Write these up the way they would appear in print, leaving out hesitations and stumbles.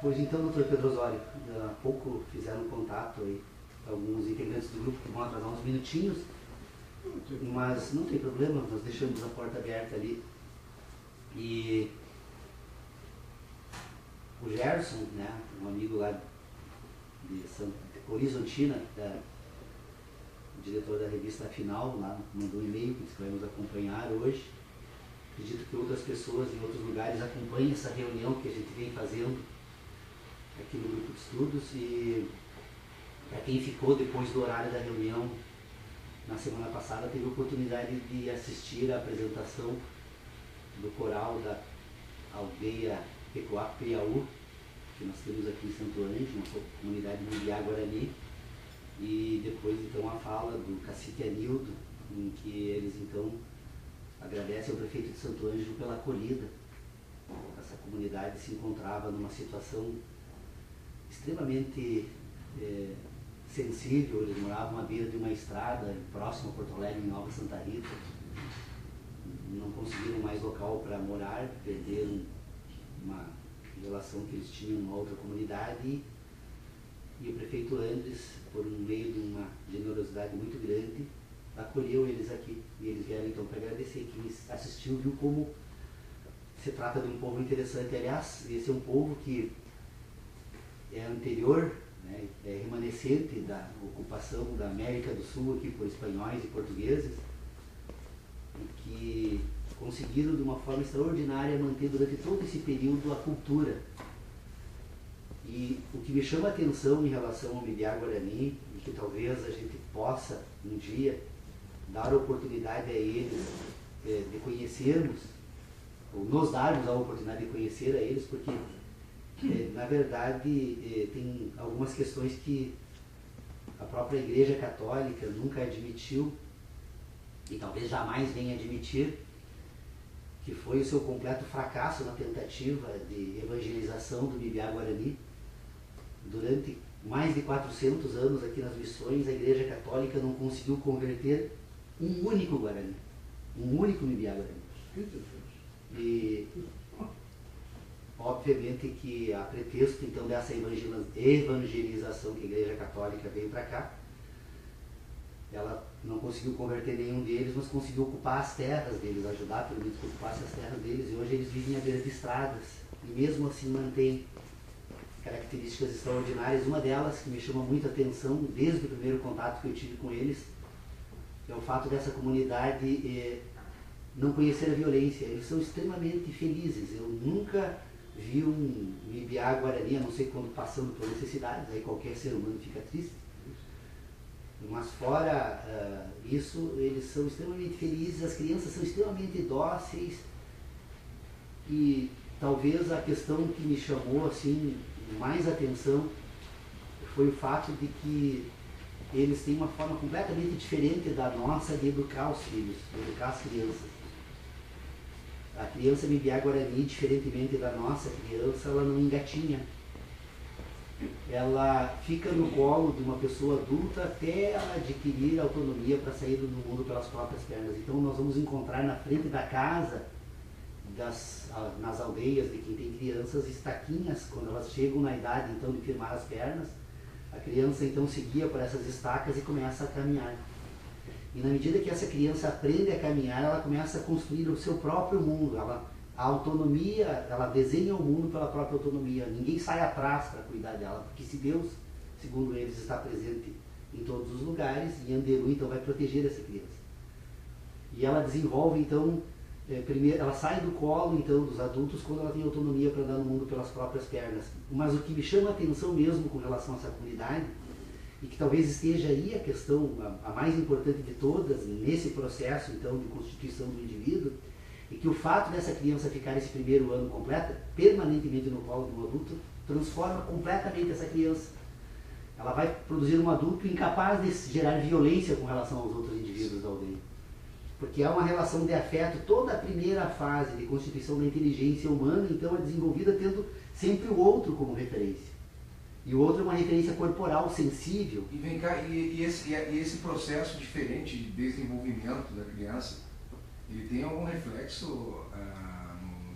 Pois então, doutor Pedro Osório, há pouco fizeram contato aí, alguns integrantes do grupo que vão atrasar uns minutinhos, mas não tem problema, nós deixamos a porta aberta ali. E o Gerson, né, um amigo lá de Horizontina, diretor da revista Final, lá mandou um e-mail que vai nos acompanhar hoje. Acredito que outras pessoas em outros lugares acompanhem essa reunião que a gente vem fazendo aqui no grupo de estudos. E para quem ficou depois do horário da reunião na semana passada, teve a oportunidade de assistir à apresentação do coral da aldeia Pecoá-Piaú, que nós temos aqui em Santo Ângelo, uma comunidade de Mbiá Guarani, e depois então a fala do cacique Anildo, em que eles então agradecem ao prefeito de Santo Ângelo pela acolhida. Essa comunidade se encontrava numa situação extremamente sensível. Eles moravam à beira de uma estrada próximo a Porto Alegre, em Nova Santa Rita. Não conseguiram mais local para morar, perderam uma relação que eles tinham numa outra comunidade, e o prefeito Andres, por meio de uma generosidade muito grande, acolheu eles aqui. E eles vieram então para agradecer. Quem assistiu viu como se trata de um povo interessante. Aliás, esse é um povo que é anterior, né, é remanescente da ocupação da América do Sul aqui por espanhóis e portugueses, e que conseguiram de uma forma extraordinária manter durante todo esse período a cultura. E o que me chama a atenção em relação ao Mbiá Guarani, e que talvez a gente possa um dia dar a oportunidade a eles de conhecermos, ou nos darmos a oportunidade de conhecer a eles, porque na verdade tem algumas questões que a própria Igreja Católica nunca admitiu e talvez jamais venha admitir, que foi o seu completo fracasso na tentativa de evangelização do Mbiá Guarani. Durante mais de 400 anos aqui nas missões, a Igreja Católica não conseguiu converter um único Guarani, um único Mbiá Guarani. E obviamente que a pretexto então dessa evangelização que a Igreja Católica veio para cá, ela não conseguiu converter nenhum deles, mas conseguiu ocupar as terras deles, ajudar pelo menos que ocupasse as terras deles, e hoje eles vivem à beira de estradas, e mesmo assim mantém características extraordinárias. Uma delas que me chama muita atenção desde o primeiro contato que eu tive com eles é o fato dessa comunidade não conhecer a violência. Eles são extremamente felizes. Eu nunca vi um Mbiá Guarani, a não ser quando passando por necessidades, aí qualquer ser humano fica triste. Mas fora isso, eles são extremamente felizes, as crianças são extremamente dóceis, e talvez a questão que me chamou assim mais atenção foi o fato de que eles têm uma forma completamente diferente da nossa de educar os filhos, de educar as crianças. A criança Mbiá Guarani, diferentemente da nossa criança, ela não engatinha. Ela fica no colo de uma pessoa adulta até ela adquirir autonomia para sair do mundo pelas próprias pernas. Então nós vamos encontrar na frente da casa, nas aldeias de quem tem crianças, estaquinhas. Quando elas chegam na idade então de firmar as pernas, a criança então se guia por essas estacas e começa a caminhar. E na medida que essa criança aprende a caminhar, ela começa a construir o seu próprio mundo. A autonomia, ela desenha o mundo pela própria autonomia. Ninguém sai atrás para cuidar dela, porque se Deus, segundo eles, está presente em todos os lugares, e Anderu então vai proteger essa criança. E ela desenvolve então, primeiro, ela sai do colo então dos adultos quando ela tem autonomia para andar no mundo pelas próprias pernas. Mas o que me chama a atenção mesmo com relação a essa comunidade, e que talvez esteja aí a questão a mais importante de todas nesse processo então de constituição do indivíduo, e que o fato dessa criança ficar esse primeiro ano completo, permanentemente no colo de um adulto, transforma completamente essa criança. Ela vai produzir um adulto incapaz de gerar violência com relação aos outros indivíduos da aldeia. Porque há uma relação de afeto. Toda a primeira fase de constituição da inteligência humana, então, é desenvolvida tendo sempre o outro como referência. E o outro é uma referência corporal, sensível. E vem cá, e esse processo diferente de desenvolvimento da criança, ele tem algum reflexo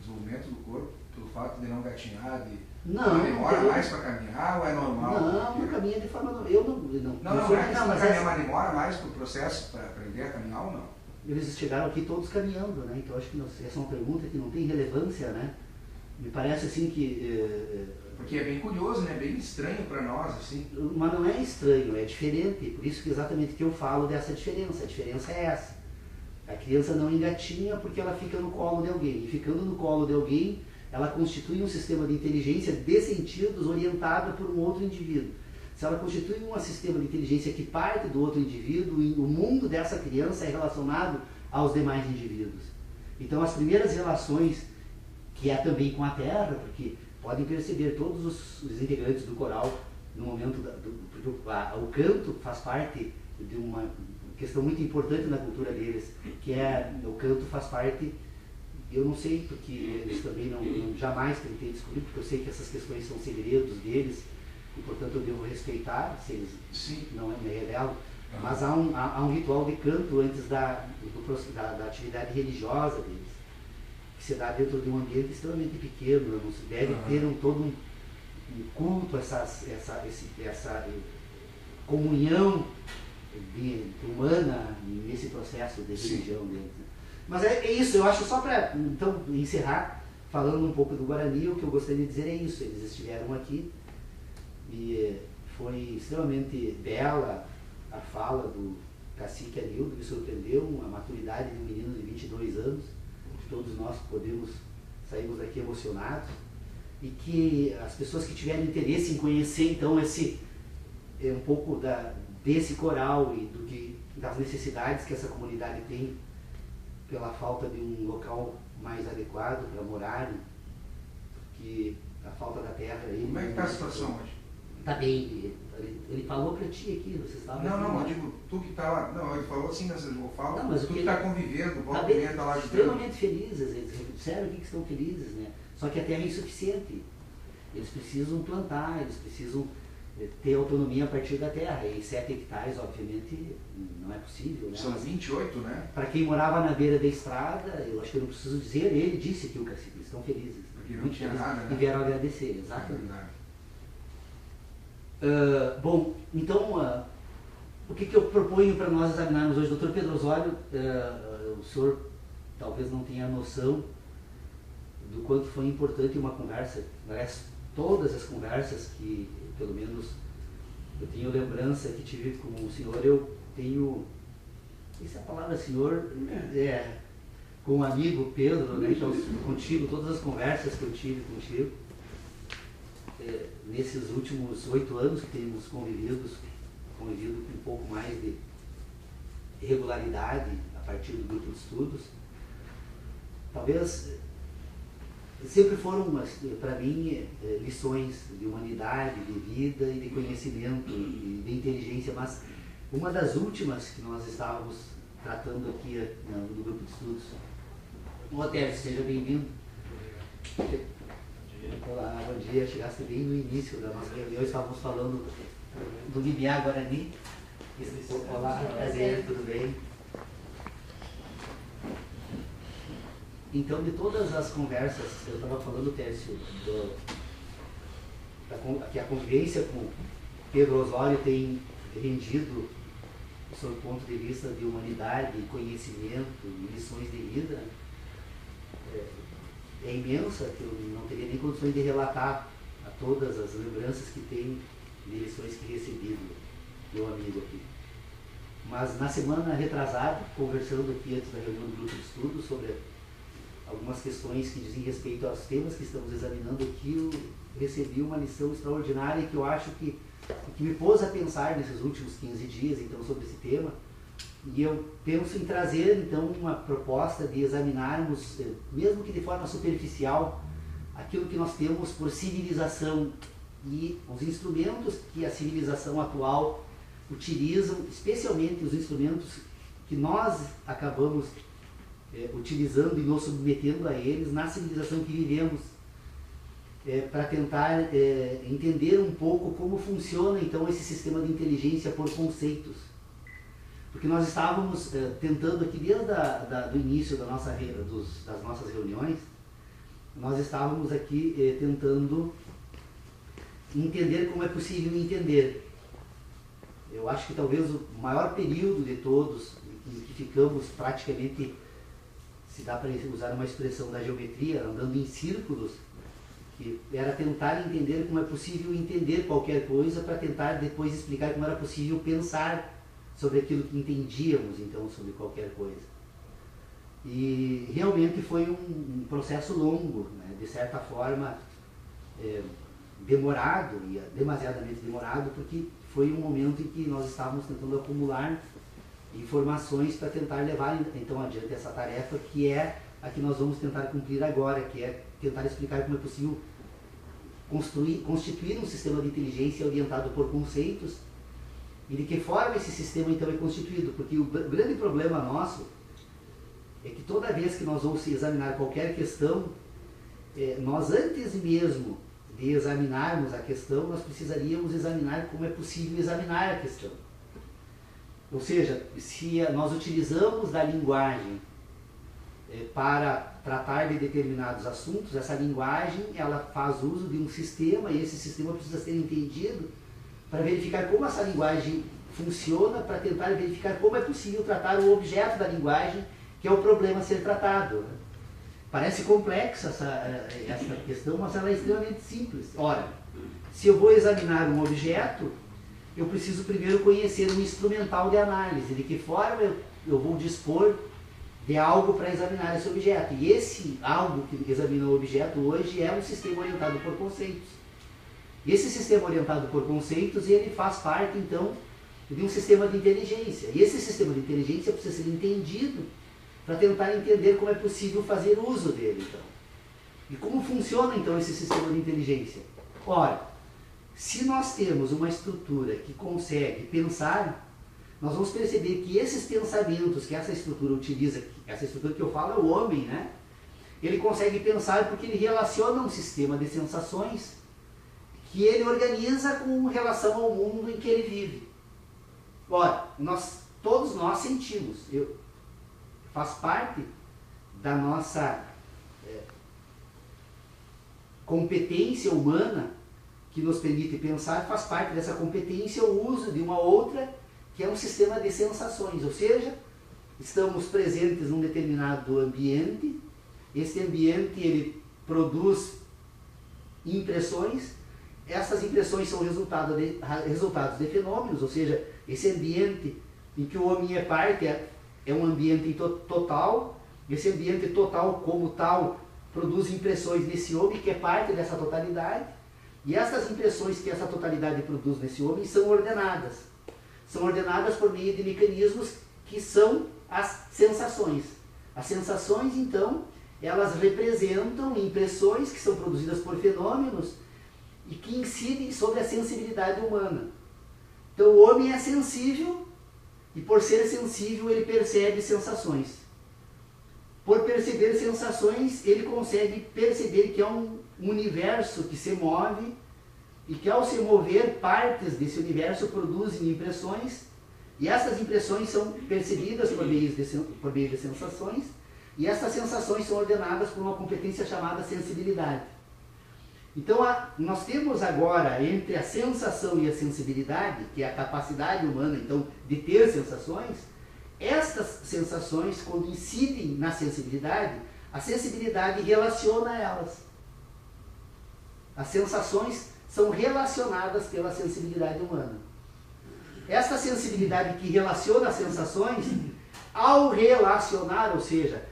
no desenvolvimento do corpo, pelo fato de não gatinhar, Não, demora mais para caminhar ou é normal? Não caminha de forma normal. Eu Não é questão de caminhar, mas demora mais para o processo para aprender a caminhar ou não? Eles chegaram aqui todos caminhando, né? Então acho que essa é uma pergunta que não tem relevância, né? Me parece assim que... Porque é bem curioso, né? Bem estranho para nós, assim. Mas não é estranho, é diferente. Por isso que exatamente que eu falo dessa diferença. A diferença é essa. A criança não engatinha porque ela fica no colo de alguém. E ficando no colo de alguém, ela constitui um sistema de inteligência de sentidos orientado por um outro indivíduo. Se ela constitui um sistema de inteligência que parte do outro indivíduo, o mundo dessa criança é relacionado aos demais indivíduos. Então as primeiras relações, que é também com a Terra, porque podem perceber todos os integrantes do coral, no momento, porque o canto faz parte de uma questão muito importante na cultura deles, que é o canto faz parte, eu não sei, porque eles também jamais tentei descobrir, porque eu sei que essas questões são segredos deles, e portanto eu devo respeitar, se eles não me revelam, mas há um ritual de canto antes da atividade religiosa deles, que se dá dentro de um ambiente extremamente pequeno, não se deve ter todo um culto, essa comunhão humana nesse processo de religião deles. Mas é isso, eu acho, só para então encerrar, falando um pouco do Guarani, o que eu gostaria de dizer é isso, eles estiveram aqui e foi extremamente bela a fala do cacique Anildo, me surpreendeu, a maturidade de um menino de 22 anos, todos nós saímos daqui emocionados, e que as pessoas que tiverem interesse em conhecer então um pouco desse coral e das necessidades que essa comunidade tem pela falta de um local mais adequado para morarem, que a falta da terra... Como é que está a situação hoje? Está bem, ele falou para ti aqui, você estava... Não, eu digo, tu que está lá, não, ele falou assim, eu falo, não, mas tu que está convivendo, volta tá e meia está lá ajudando. Extremamente felizes, eles disseram que estão felizes, né? Só que a terra é insuficiente, eles precisam plantar, eles precisam ter autonomia a partir da terra, e 7 hectares, obviamente, não é possível, né? São 28, né? Para quem morava na beira da estrada, eu acho que eu não preciso dizer, ele disse que o cacique, eles estão felizes. Porque não tinha nada, né? E vieram agradecer, exatamente. Bom, então, o que eu proponho para nós examinarmos hoje? Dr. Pedro Osório, o senhor talvez não tenha noção do quanto foi importante uma conversa, aliás, todas as conversas que, pelo menos, eu tenho lembrança que tive com o senhor, eu tenho, essa é a palavra senhor, com o amigo Pedro, né? Então, contigo, todas as conversas que eu tive contigo, nesses últimos 8 anos que temos convivido com um pouco mais de regularidade a partir do grupo de estudos, talvez sempre foram, para mim, lições de humanidade, de vida e de conhecimento e de inteligência, mas uma das últimas que nós estávamos tratando aqui no grupo de estudos. Otávio, seja bem-vindo. Olá, bom dia. Chegaste bem no início da nossa reunião, estávamos falando do Limiar Guarani. Olá, prazer, tudo bem? Então, de todas as conversas, eu estava falando, Tércio, que a convivência com Pedro Osório tem rendido, sob o ponto de vista de humanidade, conhecimento, lições de vida, é imensa, que eu não teria nem condições de relatar a todas as lembranças que tenho de lições que recebi do meu amigo aqui. Mas na semana retrasada, conversando aqui antes da reunião do grupo de estudo sobre algumas questões que dizem respeito aos temas que estamos examinando aqui, eu recebi uma lição extraordinária que eu acho que me pôs a pensar nesses últimos 15 dias então, sobre esse tema. E eu penso em trazer, então, uma proposta de examinarmos, mesmo que de forma superficial, aquilo que nós temos por civilização e os instrumentos que a civilização atual utilizam, especialmente os instrumentos que nós acabamos utilizando e nos submetendo a eles na civilização que vivemos, para tentar entender um pouco como funciona, então, esse sistema de inteligência por conceitos. Porque nós estávamos tentando aqui, desde do início das nossas reuniões, nós estávamos aqui tentando entender como é possível entender. Eu acho que talvez o maior período de todos, em que ficamos praticamente, se dá para usar uma expressão da geometria, andando em círculos, que era tentar entender como é possível entender qualquer coisa para tentar depois explicar como era possível pensar sobre aquilo que entendíamos, então, sobre qualquer coisa. E realmente foi um processo longo, né? De certa forma demorado, e demasiadamente demorado, porque foi um momento em que nós estávamos tentando acumular informações para tentar levar então adiante essa tarefa, que é a que nós vamos tentar cumprir agora, que é tentar explicar como é possível constituir um sistema de inteligência orientado por conceitos e de que forma esse sistema então é constituído, porque o grande problema nosso é que toda vez que nós vamos examinar qualquer questão, nós antes mesmo de examinarmos a questão, nós precisaríamos examinar como é possível examinar a questão. Ou seja, se nós utilizamos da linguagem para tratar de determinados assuntos, essa linguagem ela faz uso de um sistema e esse sistema precisa ser entendido para verificar como essa linguagem funciona, para tentar verificar como é possível tratar o objeto da linguagem, que é o problema a ser tratado. Parece complexa essa questão, mas ela é extremamente simples. Ora, se eu vou examinar um objeto, eu preciso primeiro conhecer um instrumental de análise, de que forma eu vou dispor de algo para examinar esse objeto. E esse algo que examina o objeto hoje é um sistema orientado por conceitos. E esse sistema orientado por conceitos, ele faz parte, então, de um sistema de inteligência. E esse sistema de inteligência precisa ser entendido para tentar entender como é possível fazer uso dele, então. E como funciona, então, esse sistema de inteligência? Ora, se nós temos uma estrutura que consegue pensar, nós vamos perceber que esses pensamentos que essa estrutura utiliza, essa estrutura que eu falo é o homem, né? Ele consegue pensar porque ele relaciona um sistema de sensações que ele organiza com relação ao mundo em que ele vive. Ora, todos nós sentimos, faz parte da nossa competência humana que nos permite pensar, faz parte dessa competência o uso de uma outra, que é um sistema de sensações, ou seja, estamos presentes num determinado ambiente, esse ambiente ele produz impressões, essas impressões são resultados de fenômenos, ou seja, esse ambiente em que o homem é parte é um ambiente total, esse ambiente total como tal produz impressões nesse homem que é parte dessa totalidade, e essas impressões que essa totalidade produz nesse homem são ordenadas. São ordenadas por meio de mecanismos que são as sensações. As sensações, então, elas representam impressões que são produzidas por fenômenos e que incidem sobre a sensibilidade humana. Então, o homem é sensível e, por ser sensível, ele percebe sensações. Por perceber sensações, ele consegue perceber que é um universo que se move e que, ao se mover, partes desse universo produzem impressões, e essas impressões são percebidas por meio de sensações, e essas sensações são ordenadas por uma competência chamada sensibilidade. Então, nós temos agora, entre a sensação e a sensibilidade, que é a capacidade humana, então, de ter sensações, estas sensações, quando incidem na sensibilidade, a sensibilidade relaciona elas. As sensações são relacionadas pela sensibilidade humana. Essa sensibilidade que relaciona as sensações, ao relacionar, ou seja,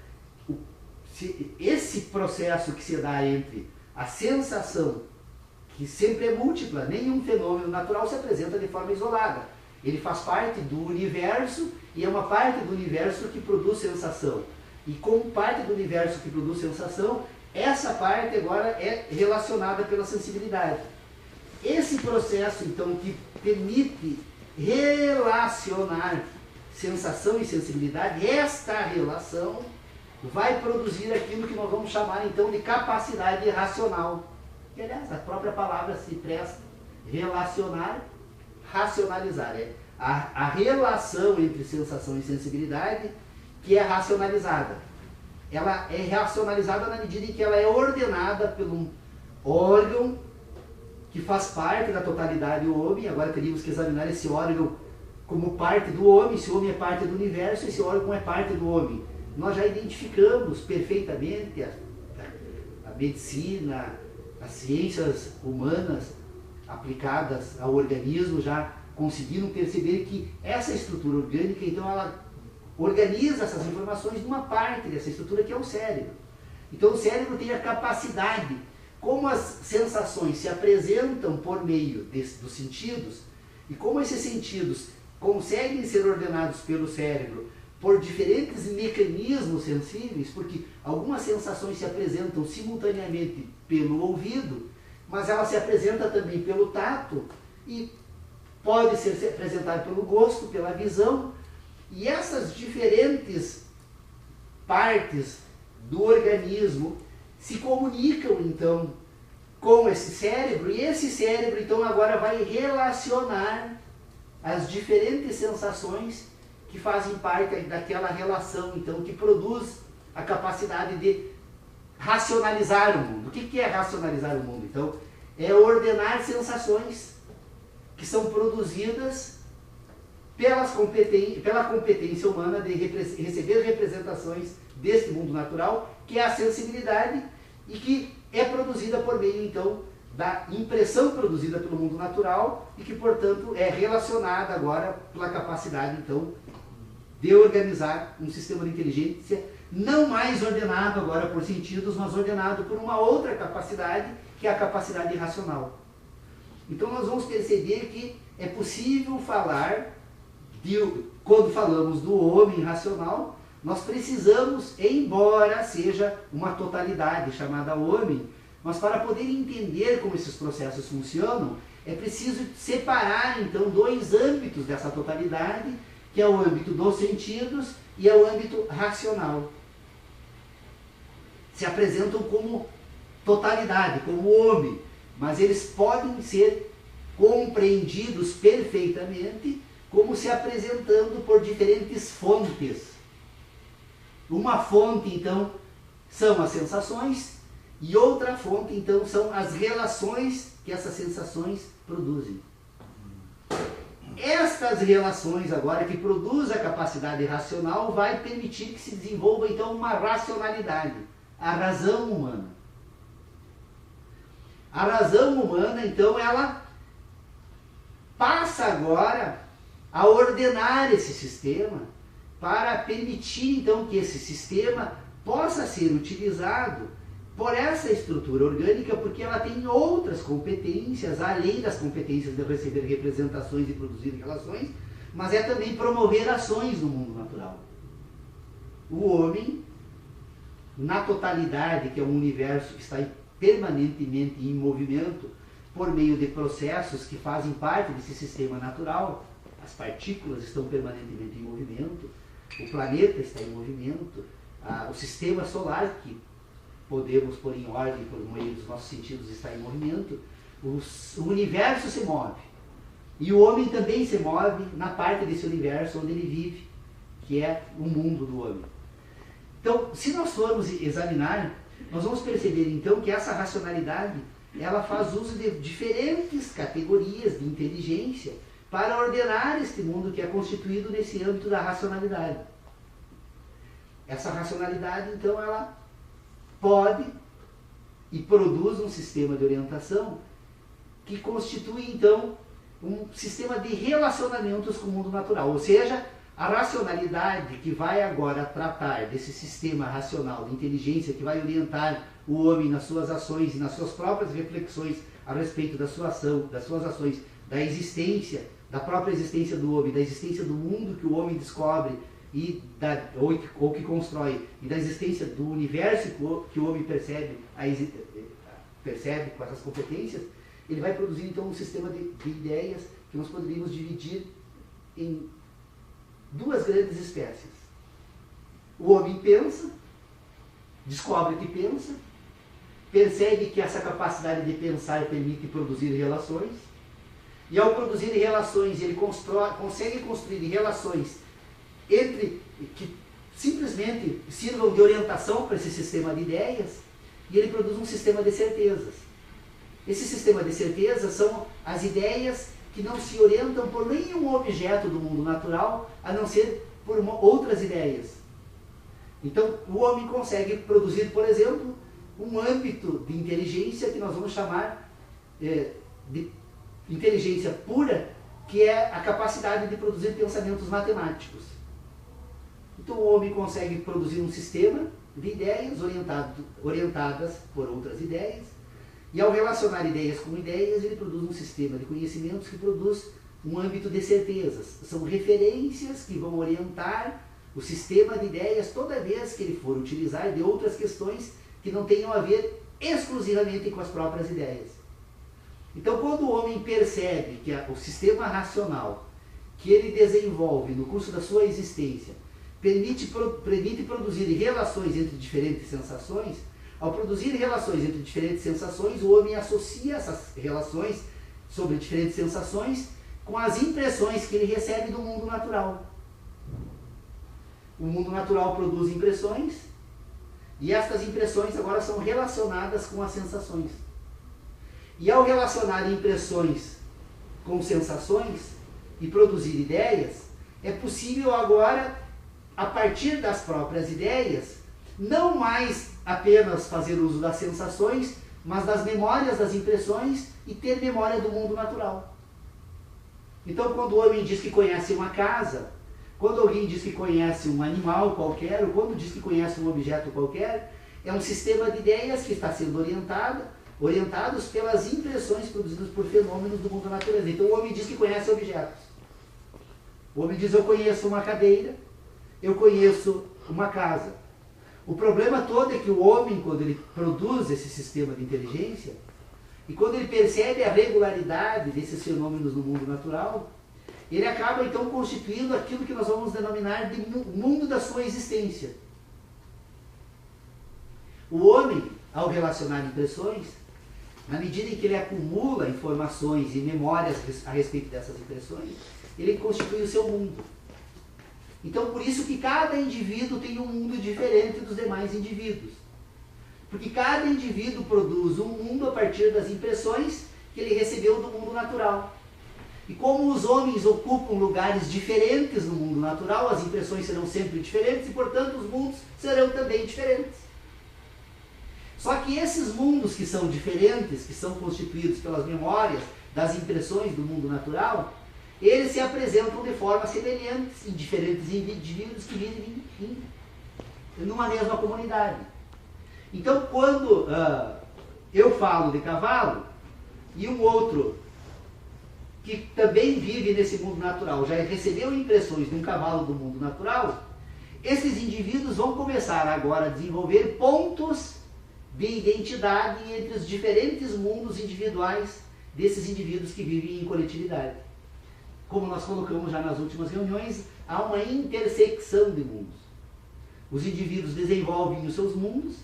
esse processo que se dá entre a sensação, que sempre é múltipla, nenhum fenômeno natural se apresenta de forma isolada. Ele faz parte do universo e é uma parte do universo que produz sensação. E como parte do universo que produz sensação, essa parte agora é relacionada pela sensibilidade. Esse processo, então, que permite relacionar sensação e sensibilidade, esta relação vai produzir aquilo que nós vamos chamar, então, de capacidade racional. Que, aliás, a própria palavra se presta. Relacionar, racionalizar. É a relação entre sensação e sensibilidade que é racionalizada. ela é racionalizada na medida em que ela é ordenada pelo órgão que faz parte da totalidade do homem. Agora teríamos que examinar esse órgão como parte do homem. Se o homem é parte do universo, esse órgão é parte do homem. Nós já identificamos perfeitamente a medicina, as ciências humanas aplicadas ao organismo já conseguiram perceber que essa estrutura orgânica, então, ela organiza essas informações numa parte dessa estrutura que é o cérebro. Então o cérebro tem a capacidade, como as sensações se apresentam por meio dos sentidos, e como esses sentidos conseguem ser ordenados pelo cérebro por diferentes mecanismos sensíveis, porque algumas sensações se apresentam simultaneamente pelo ouvido, mas ela se apresenta também pelo tato e pode ser apresentada pelo gosto, pela visão. E essas diferentes partes do organismo se comunicam então com esse cérebro, e esse cérebro então agora vai relacionar as diferentes sensações que fazem parte daquela relação então que produz a capacidade de racionalizar o mundo. O que é racionalizar o mundo? Então, é ordenar sensações que são produzidas pela competência humana de receber representações desse mundo natural, que é a sensibilidade, e que é produzida por meio, então, da impressão produzida pelo mundo natural, e que, portanto, é relacionada agora pela capacidade, então, de organizar um sistema de inteligência, não mais ordenado agora por sentidos, mas ordenado por uma outra capacidade, que é a capacidade racional. Então nós vamos perceber que é possível falar, quando falamos do homem racional, nós precisamos, embora seja uma totalidade chamada homem, mas para poder entender como esses processos funcionam, é preciso separar então dois âmbitos dessa totalidade, que é o âmbito dos sentidos e é o âmbito racional. Se apresentam como totalidade, como homem, mas eles podem ser compreendidos perfeitamente como se apresentando por diferentes fontes. Uma fonte, então, são as sensações, e outra fonte, então, são as relações que essas sensações produzem. Estas relações agora que produzem a capacidade racional vai permitir que se desenvolva, então, uma racionalidade, a razão humana. A razão humana, então, ela passa agora a ordenar esse sistema para permitir, então, que esse sistema possa ser utilizado por essa estrutura orgânica, porque ela tem outras competências, além das competências de receber representações e produzir relações, mas é também promover ações no mundo natural. O homem, na totalidade, que é um universo que está permanentemente em movimento, por meio de processos que fazem parte desse sistema natural, as partículas estão permanentemente em movimento, o planeta está em movimento, o sistema solar, que podemos pôr em ordem por meio dos nossos sentidos, está em movimento, o universo se move. E o homem também se move na parte desse universo onde ele vive, que é o mundo do homem. Então, se nós formos examinar, nós vamos perceber então que essa racionalidade, ela faz uso de diferentes categorias de inteligência para ordenar este mundo que é constituído nesse âmbito da racionalidade. Essa racionalidade, então, ela pode e produz um sistema de orientação que constitui, então, um sistema de relacionamentos com o mundo natural. Ou seja, a racionalidade que vai agora tratar desse sistema racional de inteligência que vai orientar o homem nas suas ações e nas suas próprias reflexões a respeito da sua ação, das suas ações, da existência, da própria existência do homem, da existência do mundo que o homem descobre ou que constrói, e da existência do universo que o homem percebe com essas competências, ele vai produzir então um sistema de ideias que nós poderíamos dividir em duas grandes espécies. O homem pensa, descobre que pensa, percebe que essa capacidade de pensar permite produzir relações, e ao produzir relações ele consegue construir relações que simplesmente sirvam de orientação para esse sistema de ideias, e ele produz um sistema de certezas. Esse sistema de certezas são as ideias que não se orientam por nenhum objeto do mundo natural, a não ser por outras ideias. Então, o homem consegue produzir, por exemplo, um âmbito de inteligência que nós vamos chamar de inteligência pura, que é a capacidade de produzir pensamentos matemáticos. Então, o homem consegue produzir um sistema de ideias orientadas por outras ideias, e ao relacionar ideias com ideias, ele produz um sistema de conhecimentos que produz um âmbito de certezas. São referências que vão orientar o sistema de ideias toda vez que ele for utilizar de outras questões que não tenham a ver exclusivamente com as próprias ideias. Então, quando o homem percebe que o sistema racional que ele desenvolve no curso da sua existência permite produzir relações entre diferentes sensações, ao produzir relações entre diferentes sensações, o homem associa essas relações sobre diferentes sensações com as impressões que ele recebe do mundo natural. O mundo natural produz impressões, e estas impressões agora são relacionadas com as sensações. E ao relacionar impressões com sensações e produzir ideias, é possível agora, a partir das próprias ideias, não mais apenas fazer uso das sensações, mas das memórias das impressões e ter memória do mundo natural. Então, quando o homem diz que conhece uma casa, quando alguém diz que conhece um animal qualquer, ou quando diz que conhece um objeto qualquer, é um sistema de ideias que está sendo orientados pelas impressões produzidas por fenômenos do mundo da natureza. Então, o homem diz que conhece objetos. O homem diz: eu conheço uma cadeira, eu conheço uma casa. O problema todo é que o homem, quando ele produz esse sistema de inteligência, e quando ele percebe a regularidade desses fenômenos no mundo natural, ele acaba então constituindo aquilo que nós vamos denominar de mundo da sua existência. O homem, ao relacionar impressões, na medida em que ele acumula informações e memórias a respeito dessas impressões, ele constitui o seu mundo. Então, por isso que cada indivíduo tem um mundo diferente dos demais indivíduos. Porque cada indivíduo produz um mundo a partir das impressões que ele recebeu do mundo natural. E como os homens ocupam lugares diferentes no mundo natural, as impressões serão sempre diferentes e, portanto, os mundos serão também diferentes. Só que esses mundos que são diferentes, que são constituídos pelas memórias das impressões do mundo natural, eles se apresentam de forma semelhante em diferentes indivíduos que vivem numa mesma comunidade. Então, quando eu falo de cavalo e um outro que também vive nesse mundo natural já recebeu impressões de um cavalo do mundo natural, esses indivíduos vão começar agora a desenvolver pontos de identidade entre os diferentes mundos individuais desses indivíduos que vivem em coletividade. Como nós colocamos já nas últimas reuniões, há uma intersecção de mundos. Os indivíduos desenvolvem os seus mundos,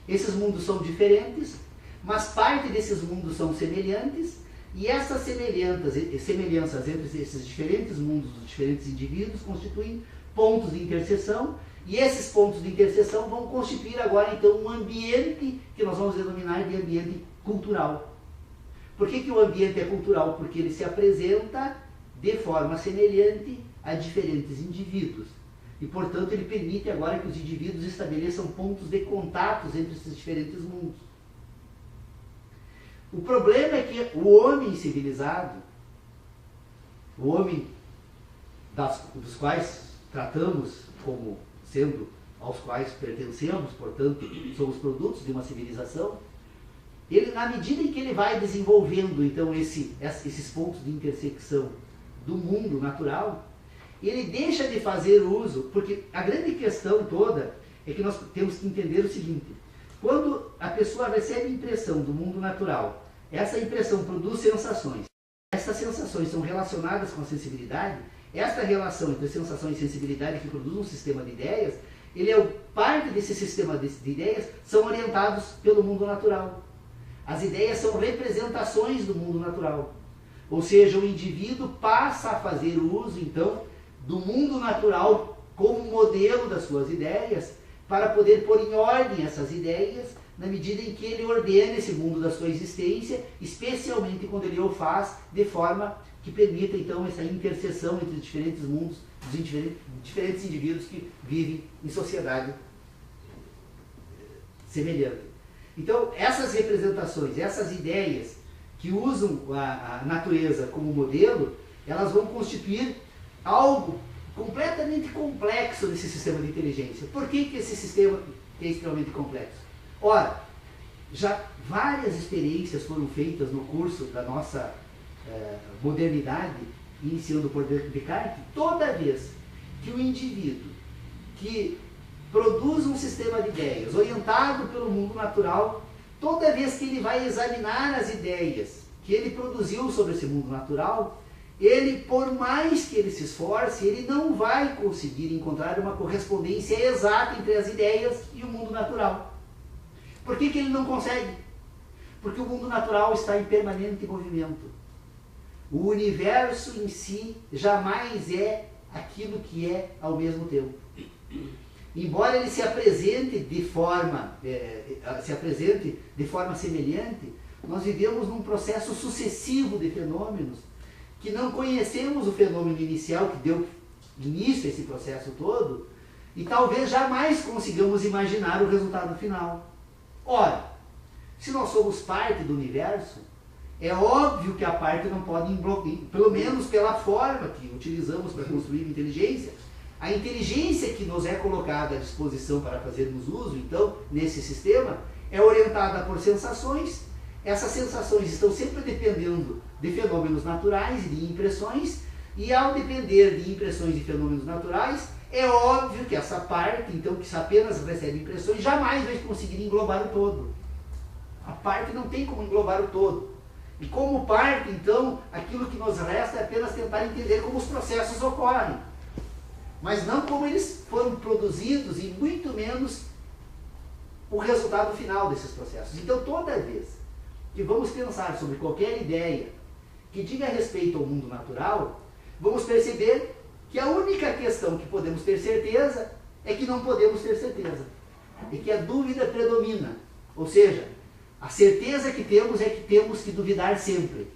esses mundos são diferentes, mas parte desses mundos são semelhantes, e essas semelhanças entre esses diferentes mundos dos diferentes indivíduos constituem pontos de interseção, e esses pontos de interseção vão constituir agora então um ambiente que nós vamos denominar de ambiente cultural. Por que o ambiente é cultural? Porque ele se apresenta de forma semelhante a diferentes indivíduos. E, portanto, ele permite agora que os indivíduos estabeleçam pontos de contatos entre esses diferentes mundos. O problema é que o homem civilizado, o homem dos quais tratamos como sendo aos quais pertencemos, portanto, somos produtos de uma civilização, ele, na medida em que ele vai desenvolvendo então esses pontos de intersecção do mundo natural, ele deixa de fazer uso, porque a grande questão toda é que nós temos que entender o seguinte: quando a pessoa recebe impressão do mundo natural, essa impressão produz sensações. Essas sensações são relacionadas com a sensibilidade. Esta relação entre sensações e sensibilidade que produz um sistema de ideias, parte desse sistema de ideias são orientados pelo mundo natural. As ideias são representações do mundo natural. Ou seja, o indivíduo passa a fazer uso, então, do mundo natural como modelo das suas ideias, para poder pôr em ordem essas ideias, na medida em que ele ordena esse mundo da sua existência, especialmente quando ele o faz de forma que permita, então, essa interseção entre os diferentes mundos, dos diferentes indivíduos que vivem em sociedade semelhante. Então, essas representações, essas ideias que usam a natureza como modelo, elas vão constituir algo completamente complexo nesse sistema de inteligência. Por que esse sistema é extremamente complexo? Ora, já várias experiências foram feitas no curso da nossa modernidade, iniciando por Descartes. Toda vez que o indivíduo que produz um sistema de ideias orientado pelo mundo natural, toda vez que ele vai examinar as ideias que ele produziu sobre esse mundo natural, ele, por mais que ele se esforce, ele não vai conseguir encontrar uma correspondência exata entre as ideias e o mundo natural. Por que ele não consegue? Porque o mundo natural está em permanente movimento. O universo em si jamais é aquilo que é ao mesmo tempo. Embora ele se apresente de forma semelhante, nós vivemos num processo sucessivo de fenômenos que não conhecemos o fenômeno inicial que deu início a esse processo todo e talvez jamais consigamos imaginar o resultado final. Ora, se nós somos parte do universo, é óbvio que a parte não pode embloquear, pelo menos pela forma que utilizamos para construir inteligência. A inteligência que nos é colocada à disposição para fazermos uso, então, nesse sistema, é orientada por sensações. Essas sensações estão sempre dependendo de fenômenos naturais e de impressões, e ao depender de impressões e fenômenos naturais, é óbvio que essa parte, então, que apenas recebe impressões, jamais vai conseguir englobar o todo. A parte não tem como englobar o todo. E como parte, então, aquilo que nos resta é apenas tentar entender como os processos ocorrem. Mas não como eles foram produzidos e muito menos o resultado final desses processos. Então, toda vez que vamos pensar sobre qualquer ideia que diga respeito ao mundo natural, vamos perceber que a única questão que podemos ter certeza é que não podemos ter certeza. E que a dúvida predomina. Ou seja, a certeza que temos é que temos que duvidar sempre.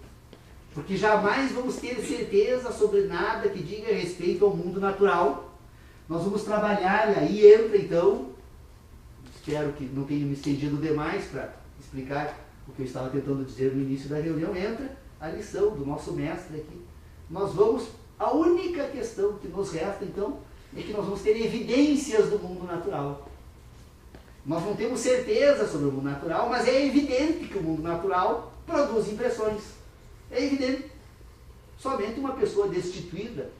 Porque jamais vamos ter certeza sobre nada que diga respeito ao mundo natural. Nós vamos trabalhar, e aí entra então, espero que não tenha me estendido demais para explicar o que eu estava tentando dizer no início da reunião, entra a lição do nosso mestre aqui. A única questão que nos resta então, é que nós vamos ter evidências do mundo natural. Nós não temos certeza sobre o mundo natural, mas é evidente que o mundo natural produz impressões. É evidente. Somente uma pessoa destituída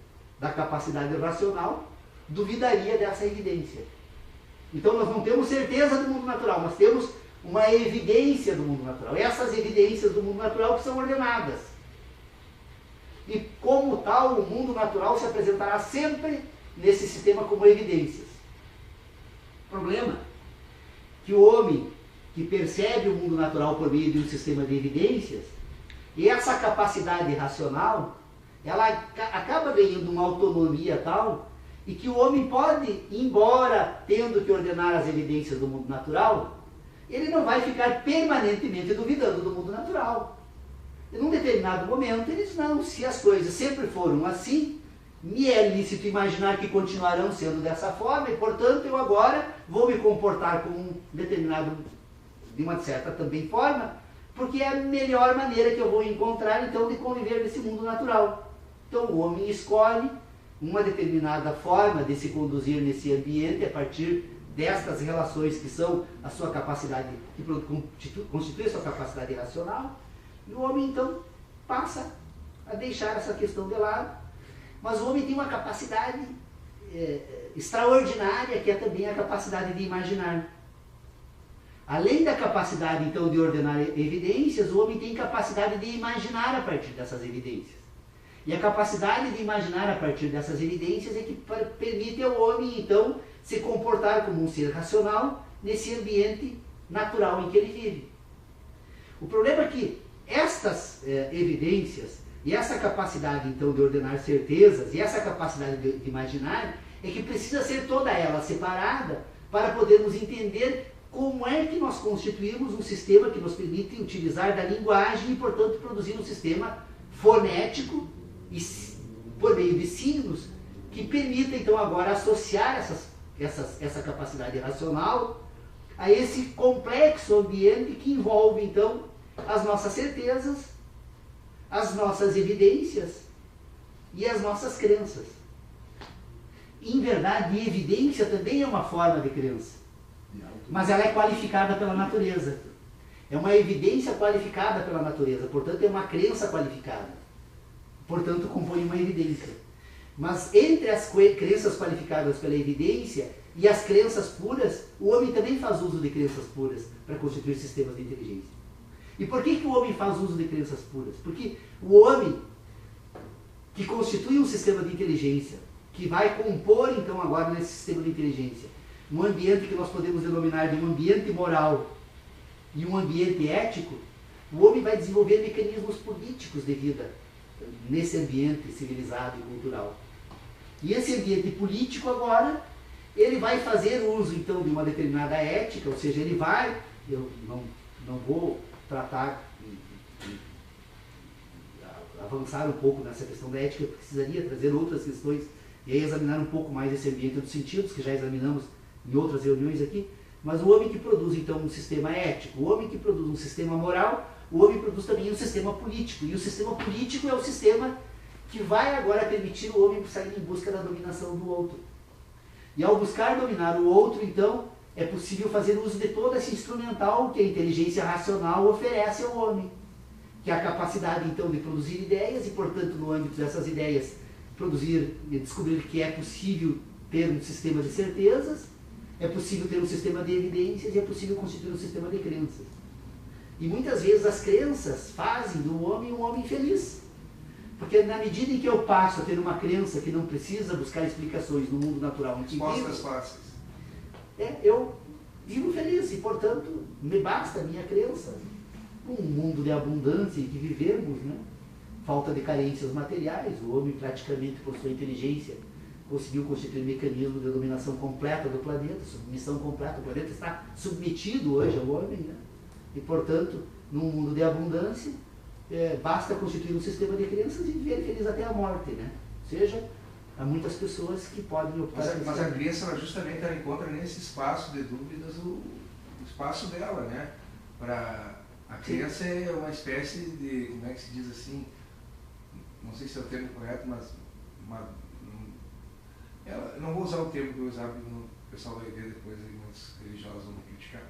da capacidade racional duvidaria dessa evidência. Então nós não temos certeza do mundo natural, mas temos uma evidência do mundo natural. Essas evidências do mundo natural que são ordenadas. E como tal, o mundo natural se apresentará sempre nesse sistema como evidências. Problema que o homem que percebe o mundo natural por meio de um sistema de evidências, e essa capacidade racional, ela acaba ganhando uma autonomia tal, e que o homem pode, embora tendo que ordenar as evidências do mundo natural, ele não vai ficar permanentemente duvidando do mundo natural. E num determinado momento ele diz, não, se as coisas sempre foram assim, me é lícito imaginar que continuarão sendo dessa forma, e portanto eu agora vou me comportar como um determinado, de uma certa também forma, porque é a melhor maneira que eu vou encontrar então de conviver nesse mundo natural. Então o homem escolhe uma determinada forma de se conduzir nesse ambiente a partir destas relações que são a sua capacidade, que constitui a sua capacidade racional, e o homem então passa a deixar essa questão de lado. Mas o homem tem uma capacidade extraordinária, que é também a capacidade de imaginar. Além da capacidade, então, de ordenar evidências, o homem tem capacidade de imaginar a partir dessas evidências. E a capacidade de imaginar a partir dessas evidências é que permite ao homem, então, se comportar como um ser racional nesse ambiente natural em que ele vive. O problema é que estas evidências e essa capacidade, então, de ordenar certezas, e essa capacidade de imaginar, é que precisa ser toda ela separada para podermos entender como é que nós constituímos um sistema que nos permite utilizar da linguagem e, portanto, produzir um sistema fonético e, por meio de signos, que permita, então, agora associar essa capacidade racional a esse complexo ambiente que envolve, então, as nossas certezas, as nossas evidências e as nossas crenças. Em verdade, evidência também é uma forma de crença, mas ela é qualificada pela natureza. É uma evidência qualificada pela natureza, portanto é uma crença qualificada. Portanto, compõe uma evidência. Mas entre as crenças qualificadas pela evidência e as crenças puras, o homem também faz uso de crenças puras para constituir sistemas de inteligência. E por que o homem faz uso de crenças puras? Porque o homem que constitui um sistema de inteligência, que vai compor então agora nesse sistema de inteligência, um ambiente que nós podemos denominar de um ambiente moral e um ambiente ético, o homem vai desenvolver mecanismos políticos de vida nesse ambiente civilizado e cultural. E esse ambiente político agora, ele vai fazer uso então de uma determinada ética, ou seja, ele vai, eu não vou tratar avançar um pouco nessa questão da ética, eu precisaria trazer outras questões e aí examinar um pouco mais esse ambiente dos sentidos, que já examinamos em outras reuniões aqui. Mas o homem que produz então um sistema ético, o homem que produz um sistema moral, o homem produz também um sistema político. E o sistema político é o sistema que vai agora permitir o homem sair em busca da dominação do outro. E ao buscar dominar o outro, então, é possível fazer uso de todo esse instrumental que a inteligência racional oferece ao homem, que é a capacidade, então, de produzir ideias e, portanto, no âmbito dessas ideias, produzir e descobrir que é possível ter um sistema de certezas, é possível ter um sistema de evidências e é possível constituir um sistema de crenças. E muitas vezes as crenças fazem do homem um homem feliz. Porque na medida em que eu passo a ter uma crença que não precisa buscar explicações no mundo natural, respostas fáceis, eu vivo feliz e, portanto, me basta a minha crença. Um mundo de abundância em que vivemos, né? Falta de carências materiais, o homem praticamente, por sua inteligência, conseguiu constituir um mecanismo de dominação completa do planeta, submissão completa. O planeta está submetido hoje ao homem, né? E, portanto, num mundo de abundância, basta constituir um sistema de crenças e viver feliz até a morte, né? Ou seja, há muitas pessoas que podem optar... Mas a crença, ela justamente, ela encontra nesse espaço de dúvidas o espaço dela, né? A crença é uma espécie de, como é que se diz assim, não sei se é o termo correto, mas eu não vou usar o termo que eu usava, o pessoal vai ver depois, muitos religiosos vão criticar,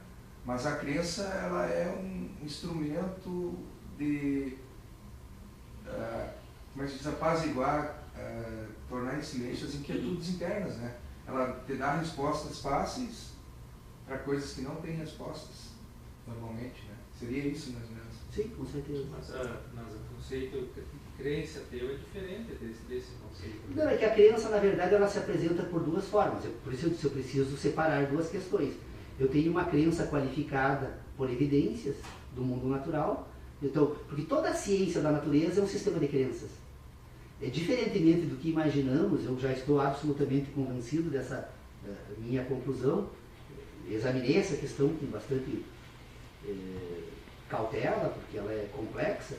mas a crença, ela é um instrumento de, como é que se diz, apaziguar, tornar em silêncio as inquietudes internas, né? Ela te dá respostas fáceis para coisas que não têm respostas, normalmente, né? Seria isso, mais ou menos? Sim, com certeza. Mas o conceito crença teu é diferente desse conceito. Não, é que a crença, na verdade, ela se apresenta por duas formas. Por isso eu preciso separar duas questões. Eu tenho uma crença qualificada por evidências do mundo natural, então, porque toda a ciência da natureza é um sistema de crenças. Diferentemente do que imaginamos, eu já estou absolutamente convencido dessa minha conclusão, examinei essa questão com bastante cautela, porque ela é complexa.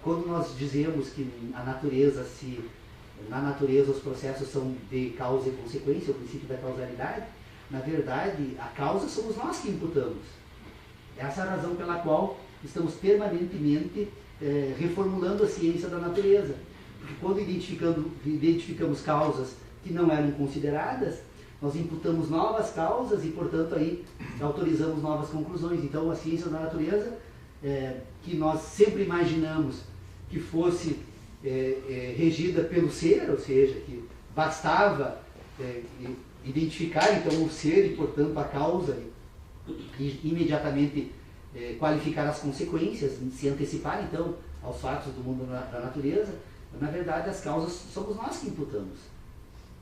Quando nós dizemos que na natureza os processos são de causa e consequência, o princípio da causalidade, na verdade, a causa somos nós que imputamos. Essa é a razão pela qual estamos permanentemente reformulando a ciência da natureza. Porque quando identificamos causas que não eram consideradas, nós imputamos novas causas e, portanto, aí autorizamos novas conclusões. Então, a ciência da natureza, que nós sempre imaginamos que fosse regida pelo ser, ou seja, que bastava identificar, então, o ser e, portanto, a causa e imediatamente qualificar as consequências, se antecipar, então, aos fatos do mundo da natureza, na verdade, as causas somos nós que imputamos.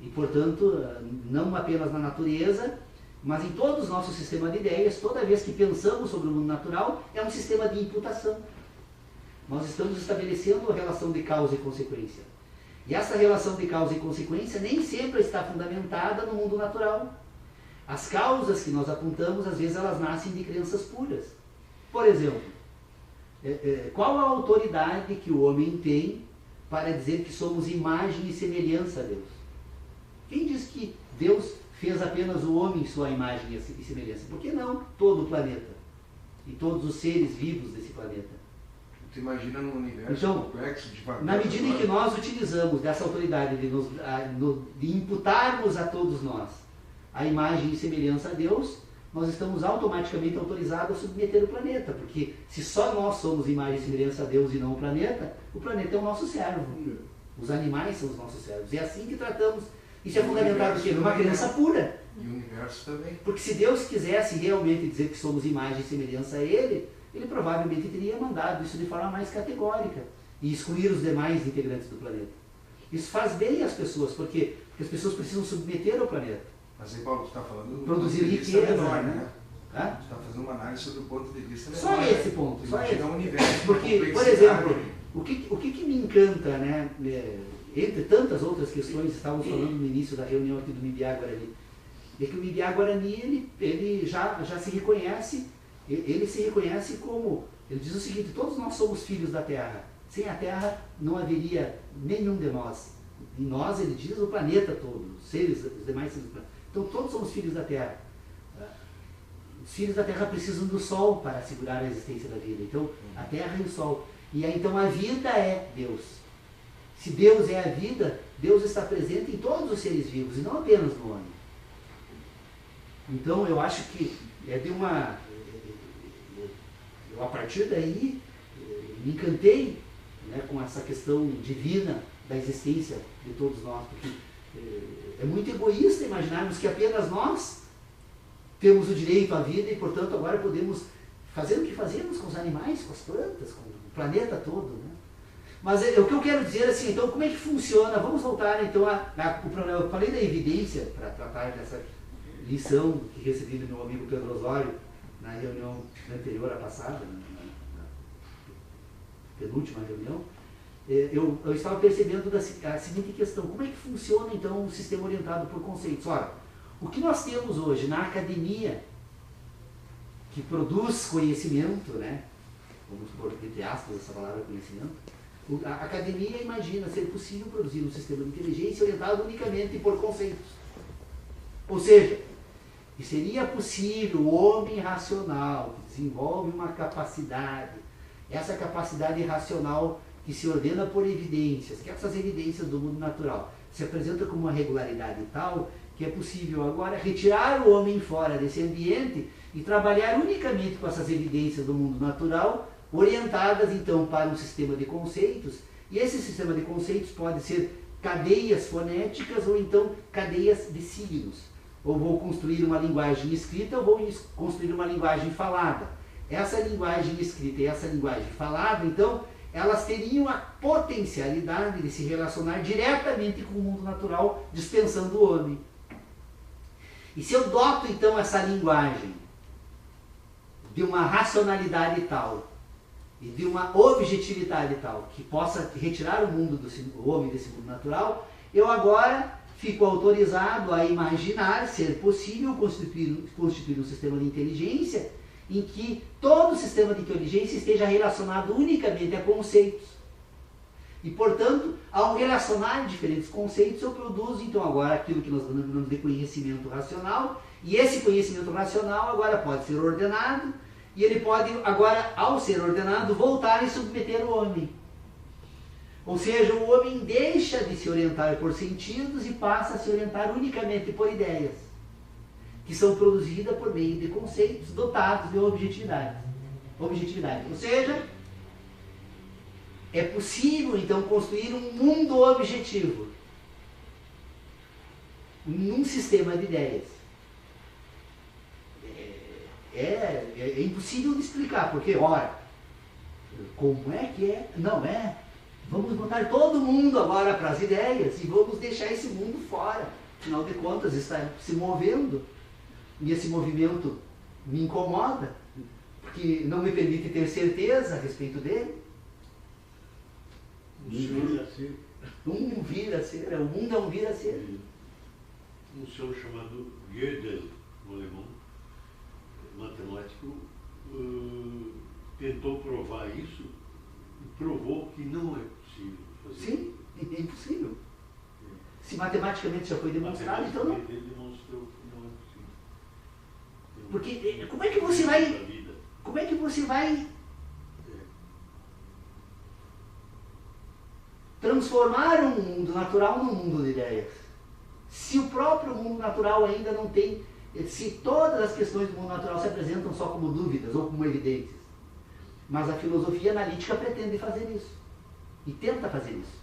E, portanto, não apenas na natureza, mas em todo o nosso sistema de ideias, toda vez que pensamos sobre o mundo natural, é um sistema de imputação. Nós estamos estabelecendo a relação de causa e consequência. E essa relação de causa e consequência nem sempre está fundamentada no mundo natural. As causas que nós apontamos, às vezes, elas nascem de crenças puras. Por exemplo, qual a autoridade que o homem tem para dizer que somos imagem e semelhança a Deus? Quem diz que Deus fez apenas o homem sua imagem e semelhança? Por que não todo o planeta? E todos os seres vivos desse planeta? Tu imagina num universo então, complexo de fatores. Na medida em que nós utilizamos dessa autoridade de imputarmos a todos nós a imagem e semelhança a Deus, nós estamos automaticamente autorizados a submeter o planeta, porque se só nós somos imagem e semelhança a Deus e não o planeta é o nosso servo. Os animais são os nossos servos. É assim que tratamos. Isso é fundamentado aqui, numa crença pura. E o universo também. Porque se Deus quisesse realmente dizer que somos imagem e semelhança a Ele provavelmente teria mandado isso de forma mais categórica e excluir os demais integrantes do planeta. Isso faz bem às pessoas, porque as pessoas precisam submeter ao planeta. Mas aí, Paulo, tu está falando produzir riqueza, menor, né? Tu está fazendo uma análise sobre o ponto de vista menor. Só esse ponto. Só esse. Um universo, porque, por exemplo, o que me encanta, né, entre tantas outras questões, estávamos falando no início da reunião aqui do Mibiá Guarani, é que o Mibiá Guarani ele já se reconhece, ele se reconhece como, ele diz o seguinte: todos nós somos filhos da Terra. Sem a Terra não haveria nenhum de nós. E nós, ele diz, o planeta todo, os demais seres do planeta. Então todos somos filhos da Terra. Os filhos da Terra precisam do Sol para assegurar a existência da vida. Então a Terra e o Sol. E aí, então a vida é Deus. Se Deus é a vida, Deus está presente em todos os seres vivos e não apenas no homem. Então eu acho que a partir daí me encantei, né, com essa questão divina da existência de todos nós, porque é muito egoísta imaginarmos que apenas nós temos o direito à vida e, portanto, agora podemos fazer o que fazemos com os animais, com as plantas, com o planeta todo, né? Mas o que eu quero dizer assim, então, como é que funciona? Vamos voltar então eu falei da evidência para tratar dessa lição que recebi do meu amigo Pedro Osório na reunião anterior à passada, na penúltima reunião. Eu estava percebendo a seguinte questão: como é que funciona então um sistema orientado por conceitos? Ora, o que nós temos hoje na academia, que produz conhecimento, né? Vamos pôr entre aspas essa palavra conhecimento, a academia imagina ser possível produzir um sistema de inteligência orientado unicamente por conceitos. Ou seja, que seria possível o homem racional, que desenvolve uma capacidade, essa capacidade racional que se ordena por evidências, que essas evidências do mundo natural se apresentam como uma regularidade tal que é possível agora retirar o homem fora desse ambiente e trabalhar unicamente com essas evidências do mundo natural, orientadas então para um sistema de conceitos, e esse sistema de conceitos pode ser cadeias fonéticas ou então cadeias de signos. Ou vou construir uma linguagem escrita ou vou construir uma linguagem falada. Essa linguagem escrita e essa linguagem falada, então, elas teriam a potencialidade de se relacionar diretamente com o mundo natural, dispensando o homem. E se eu doto, então, essa linguagem de uma racionalidade tal e de uma objetividade tal que possa retirar o homem desse mundo natural, eu agora fico autorizado a imaginar ser possível constituir um sistema de inteligência em que todo o sistema de inteligência esteja relacionado unicamente a conceitos. E, portanto, ao relacionar diferentes conceitos, eu produzo, então, agora aquilo que nós denominamos de conhecimento racional, e esse conhecimento racional agora pode ser ordenado, e ele pode, agora, ao ser ordenado, voltar e submeter o homem. Ou seja, o homem deixa de se orientar por sentidos e passa a se orientar unicamente por ideias, que são produzidas por meio de conceitos dotados de objetividade. Ou seja, é possível, então, construir um mundo objetivo num sistema de ideias. É impossível de explicar, porque, ora, como é que é? Não é. Vamos botar todo mundo agora para as ideias e vamos deixar esse mundo fora. Afinal de contas, está se movendo. E esse movimento me incomoda, porque não me permite ter certeza a respeito dele. Um vira-ser, o mundo é um vira-ser. Um senhor chamado Gödel, um alemão, matemático, tentou provar isso e provou que não é possível fazer. Sim, é impossível. Se matematicamente já foi demonstrado, então não. Ele demonstrou que não é possível. Porque como é que você vai... Como é que você vai transformar um mundo natural num mundo de ideias? Se o próprio mundo natural ainda não tem... Se todas as questões do mundo natural se apresentam só como dúvidas ou como evidentes. Mas a filosofia analítica pretende fazer isso. E tenta fazer isso.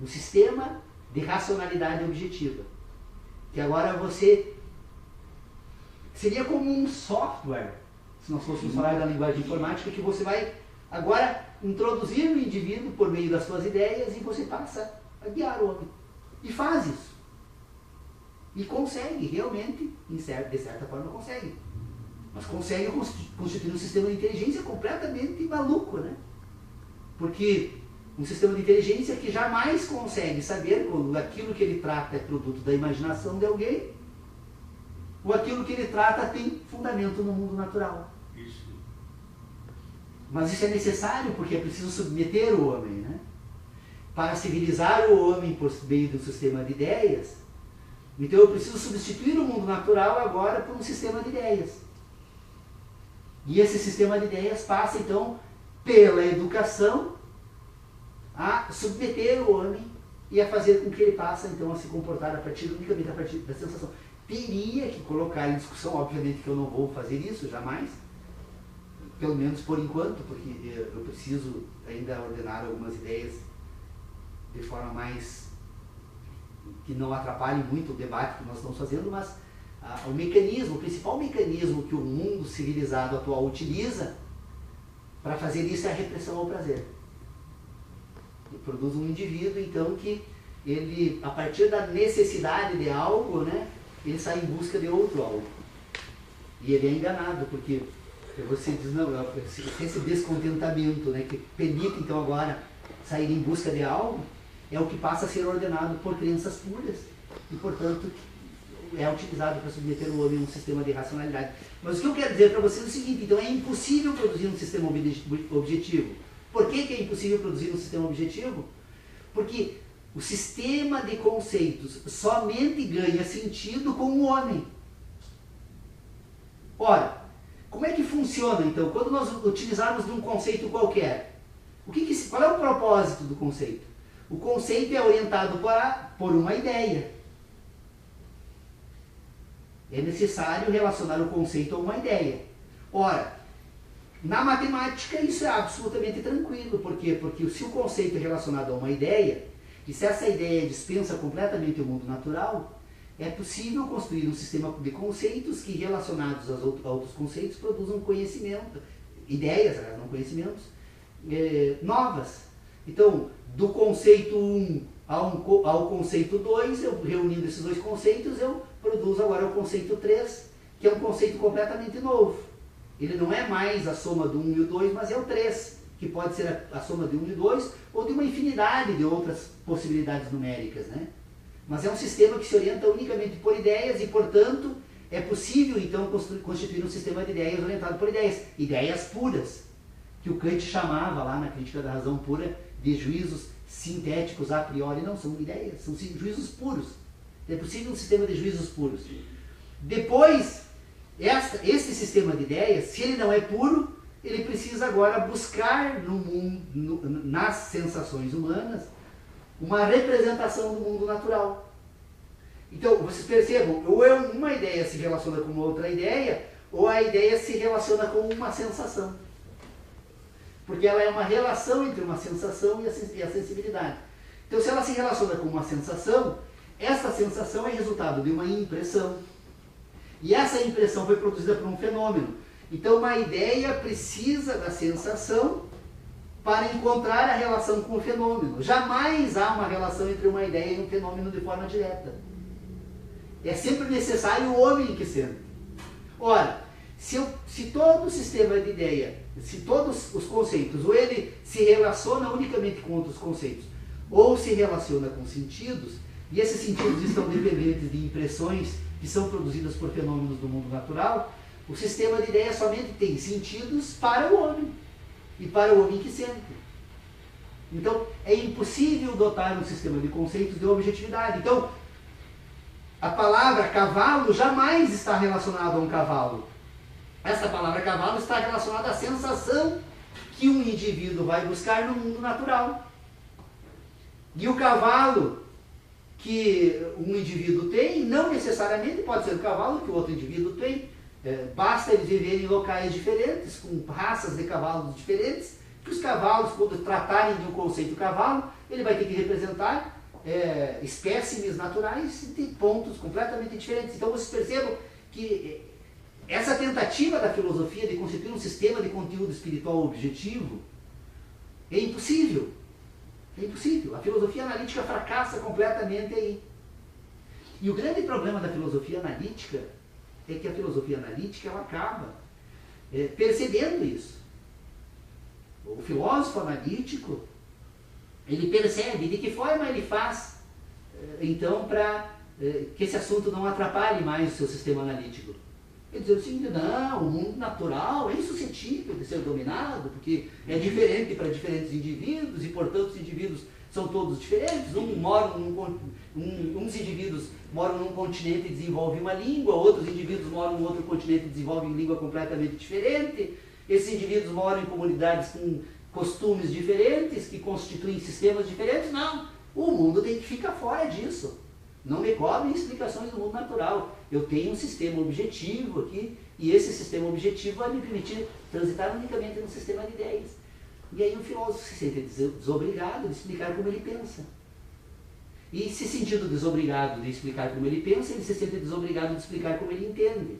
Um sistema de racionalidade objetiva. Que agora você... Seria como um software, se nós fôssemos falar da linguagem informática, que você vai agora introduzir no indivíduo por meio das suas ideias e você passa a guiar o homem. E faz isso. E consegue, realmente, de certa forma consegue. Mas consegue constituir um sistema de inteligência completamente maluco, né? Porque um sistema de inteligência que jamais consegue saber quando aquilo que ele trata é produto da imaginação de alguém, ou aquilo que ele trata tem fundamento no mundo natural. Isso. Mas isso é necessário porque é preciso submeter o homem, né? Para civilizar o homem por meio de um sistema de ideias, então eu preciso substituir o mundo natural agora por um sistema de ideias. E esse sistema de ideias passa então pela educação a submeter o homem e a fazer com que ele passe então a se comportar unicamente a partir da sensação. Teria que colocar em discussão, obviamente que eu não vou fazer isso jamais, pelo menos por enquanto, porque eu preciso ainda ordenar algumas ideias de forma mais que não atrapalhe muito o debate que nós estamos fazendo, mas o mecanismo, o principal mecanismo que o mundo civilizado atual utiliza para fazer isso é a repressão ao prazer. Ele produz um indivíduo, então, que ele, a partir da necessidade de algo, né, ele sai em busca de outro algo. E ele é enganado, porque você diz, não, esse descontentamento, né, que permite, então, agora sair em busca de algo, é o que passa a ser ordenado por crenças puras e, portanto, é utilizado para submeter o homem a um sistema de racionalidade. Mas o que eu quero dizer para vocês é o seguinte, então é impossível produzir um sistema objetivo. Por que é impossível produzir um sistema objetivo? Porque o sistema de conceitos somente ganha sentido com o homem. Ora, como é que funciona então? Quando nós utilizarmos de um conceito qualquer, qual é o propósito do conceito? O conceito é orientado por uma ideia. É necessário relacionar o conceito a uma ideia. Ora, na matemática isso é absolutamente tranquilo. Por quê? Porque se o conceito é relacionado a uma ideia, e se essa ideia dispensa completamente o mundo natural, é possível construir um sistema de conceitos que, relacionados a outros conceitos, produzam conhecimento, ideias, não conhecimentos, novas. Então, do conceito 1 ao conceito 2, eu reunindo esses dois conceitos, eu produzo agora o conceito 3, que é um conceito completamente novo. Ele não é mais a soma do 1 e o 2, mas é o 3, que pode ser a soma de 1 e 2, ou de uma infinidade de outras possibilidades numéricas, né? Mas é um sistema que se orienta unicamente por ideias e, portanto, é possível, então, constituir um sistema de ideias orientado por ideias. Ideias puras, que o Kant chamava lá na Crítica da Razão Pura de juízos sintéticos a priori. Não, são ideias, são juízos puros. É possível um sistema de juízos puros. Depois, esse sistema de ideias, se ele não é puro, ele precisa agora buscar no mundo, nas sensações humanas, uma representação do mundo natural. Então, vocês percebam, ou uma ideia se relaciona com outra ideia, ou a ideia se relaciona com uma sensação. Porque ela é uma relação entre uma sensação e a sensibilidade. Então, se ela se relaciona com uma sensação, essa sensação é resultado de uma impressão. E essa impressão foi produzida por um fenômeno. Então, uma ideia precisa da sensação para encontrar a relação com o fenômeno. Jamais há uma relação entre uma ideia e um fenômeno de forma direta. É sempre necessário o homem que sente. Ora, se todo o sistema de ideia, se todos os conceitos, ou ele se relaciona unicamente com outros conceitos, ou se relaciona com sentidos, e esses sentidos estão dependentes de impressões que são produzidas por fenômenos do mundo natural, o sistema de ideias somente tem sentidos para o homem, e para o homem que sente. Então, é impossível dotar um sistema de conceitos de objetividade. Então, a palavra cavalo jamais está relacionada a um cavalo. Essa palavra cavalo está relacionada à sensação que um indivíduo vai buscar no mundo natural. E o cavalo que um indivíduo tem, não necessariamente pode ser o cavalo que o outro indivíduo tem. Basta eles viverem em locais diferentes, com raças de cavalos diferentes, que os cavalos, quando tratarem de um conceito cavalo, ele vai ter que representar espécimes naturais de pontos completamente diferentes. Então vocês percebam que essa tentativa da filosofia de constituir um sistema de conteúdo espiritual objetivo é impossível. É impossível. A filosofia analítica fracassa completamente aí. E o grande problema da filosofia analítica é que a filosofia analítica ela acaba percebendo isso. O filósofo analítico, ele percebe de que forma ele faz, então, para que esse assunto não atrapalhe mais o seu sistema analítico. Ele diz assim, não, o mundo natural é insuscetível de ser dominado, porque é diferente para diferentes indivíduos, e, portanto, os indivíduos são todos diferentes. Uns indivíduos moram num continente e desenvolvem uma língua, outros indivíduos moram num outro continente e desenvolvem língua completamente diferente. Esses indivíduos moram em comunidades com costumes diferentes, que constituem sistemas diferentes. Não, o mundo tem que ficar fora disso. Não me cobrem explicações do mundo natural. Eu tenho um sistema objetivo aqui, e esse sistema objetivo vai me permitir transitar unicamente no sistema de ideias. E aí o filósofo se sente desobrigado de explicar como ele pensa. E se sentindo desobrigado de explicar como ele pensa, ele se sente desobrigado de explicar como ele entende.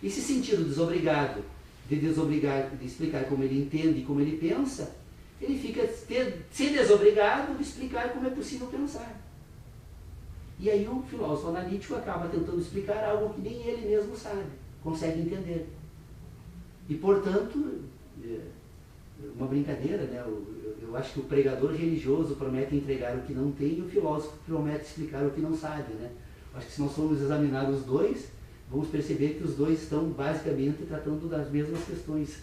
E se sentindo desobrigado de explicar como ele entende e como ele pensa, ele fica se desobrigado de explicar como é possível pensar. E aí o filósofo analítico acaba tentando explicar algo que nem ele mesmo sabe, consegue entender. E, portanto, uma brincadeira, né? Eu acho que o pregador religioso promete entregar o que não tem e o filósofo promete explicar o que não sabe, né? Acho que se nós formos examinar os dois, vamos perceber que os dois estão basicamente tratando das mesmas questões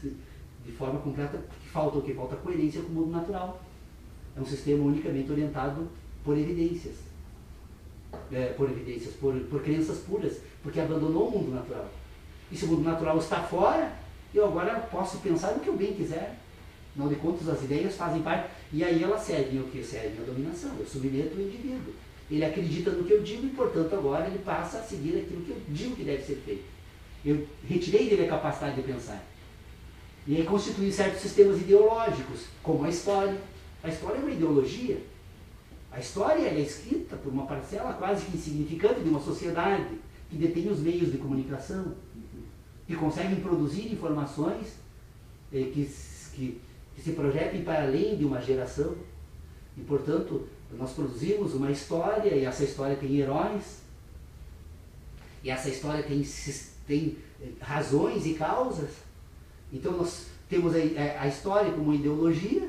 de forma completa. Que falta o quê? Falta coerência com o mundo natural. É um sistema unicamente orientado por evidências. Por crenças puras, porque abandonou o mundo natural. E se o mundo natural está fora, eu agora posso pensar o que eu bem quiser. Afinal de contas, as ideias fazem parte, e aí elas servem o que? Servem a dominação. Eu submeto o indivíduo. Ele acredita no que eu digo e, portanto, agora ele passa a seguir aquilo que eu digo que deve ser feito. Eu retirei dele a capacidade de pensar. E aí constitui certos sistemas ideológicos, como a história. A história é uma ideologia. A história é escrita por uma parcela quase que insignificante de uma sociedade que detém os meios de comunicação, que conseguem produzir informações que se projetem para além de uma geração. E, portanto, nós produzimos uma história, e essa história tem heróis, e essa história tem razões e causas. Então nós temos a história como uma ideologia,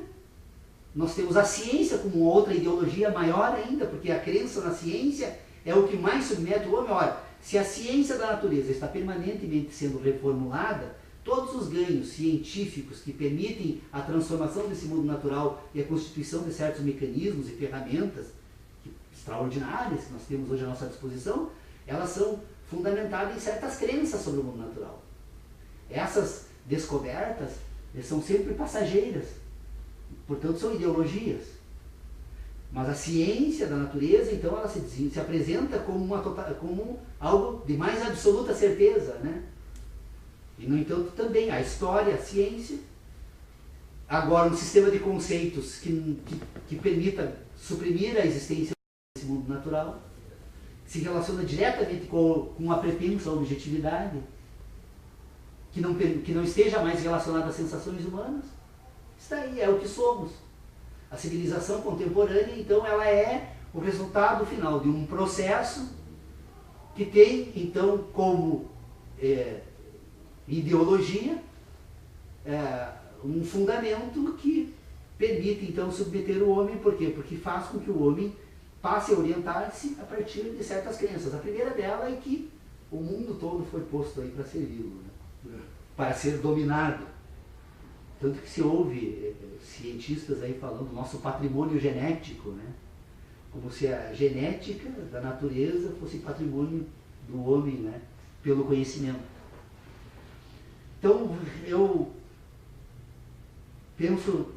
nós temos a ciência como outra ideologia maior ainda, porque a crença na ciência é o que mais submete o homem. Ora, se a ciência da natureza está permanentemente sendo reformulada, todos os ganhos científicos que permitem a transformação desse mundo natural e a constituição de certos mecanismos e ferramentas extraordinárias que nós temos hoje à nossa disposição, elas são fundamentadas em certas crenças sobre o mundo natural. Essas descobertas são sempre passageiras, portanto são ideologias. Mas a ciência da natureza, então, ela se apresenta como algo de mais absoluta certeza, né? E, no entanto, também a história, a ciência, agora um sistema de conceitos que permita suprimir a existência desse mundo natural, se relaciona diretamente com a pretensa objetividade, que não esteja mais relacionada às sensações humanas. Está aí, é o que somos. A civilização contemporânea, então, ela é o resultado final de um processo que tem, então, como ideologia um fundamento que permite então submeter o homem, por quê? Porque faz com que o homem passe a orientar-se a partir de certas crenças. A primeira dela é que o mundo todo foi posto aí para servi-lo, né? Para ser dominado. Tanto que se ouve cientistas aí falando do nosso patrimônio genético, né? Como se a genética da natureza fosse patrimônio do homem, né? Pelo conhecimento. Então, eu penso,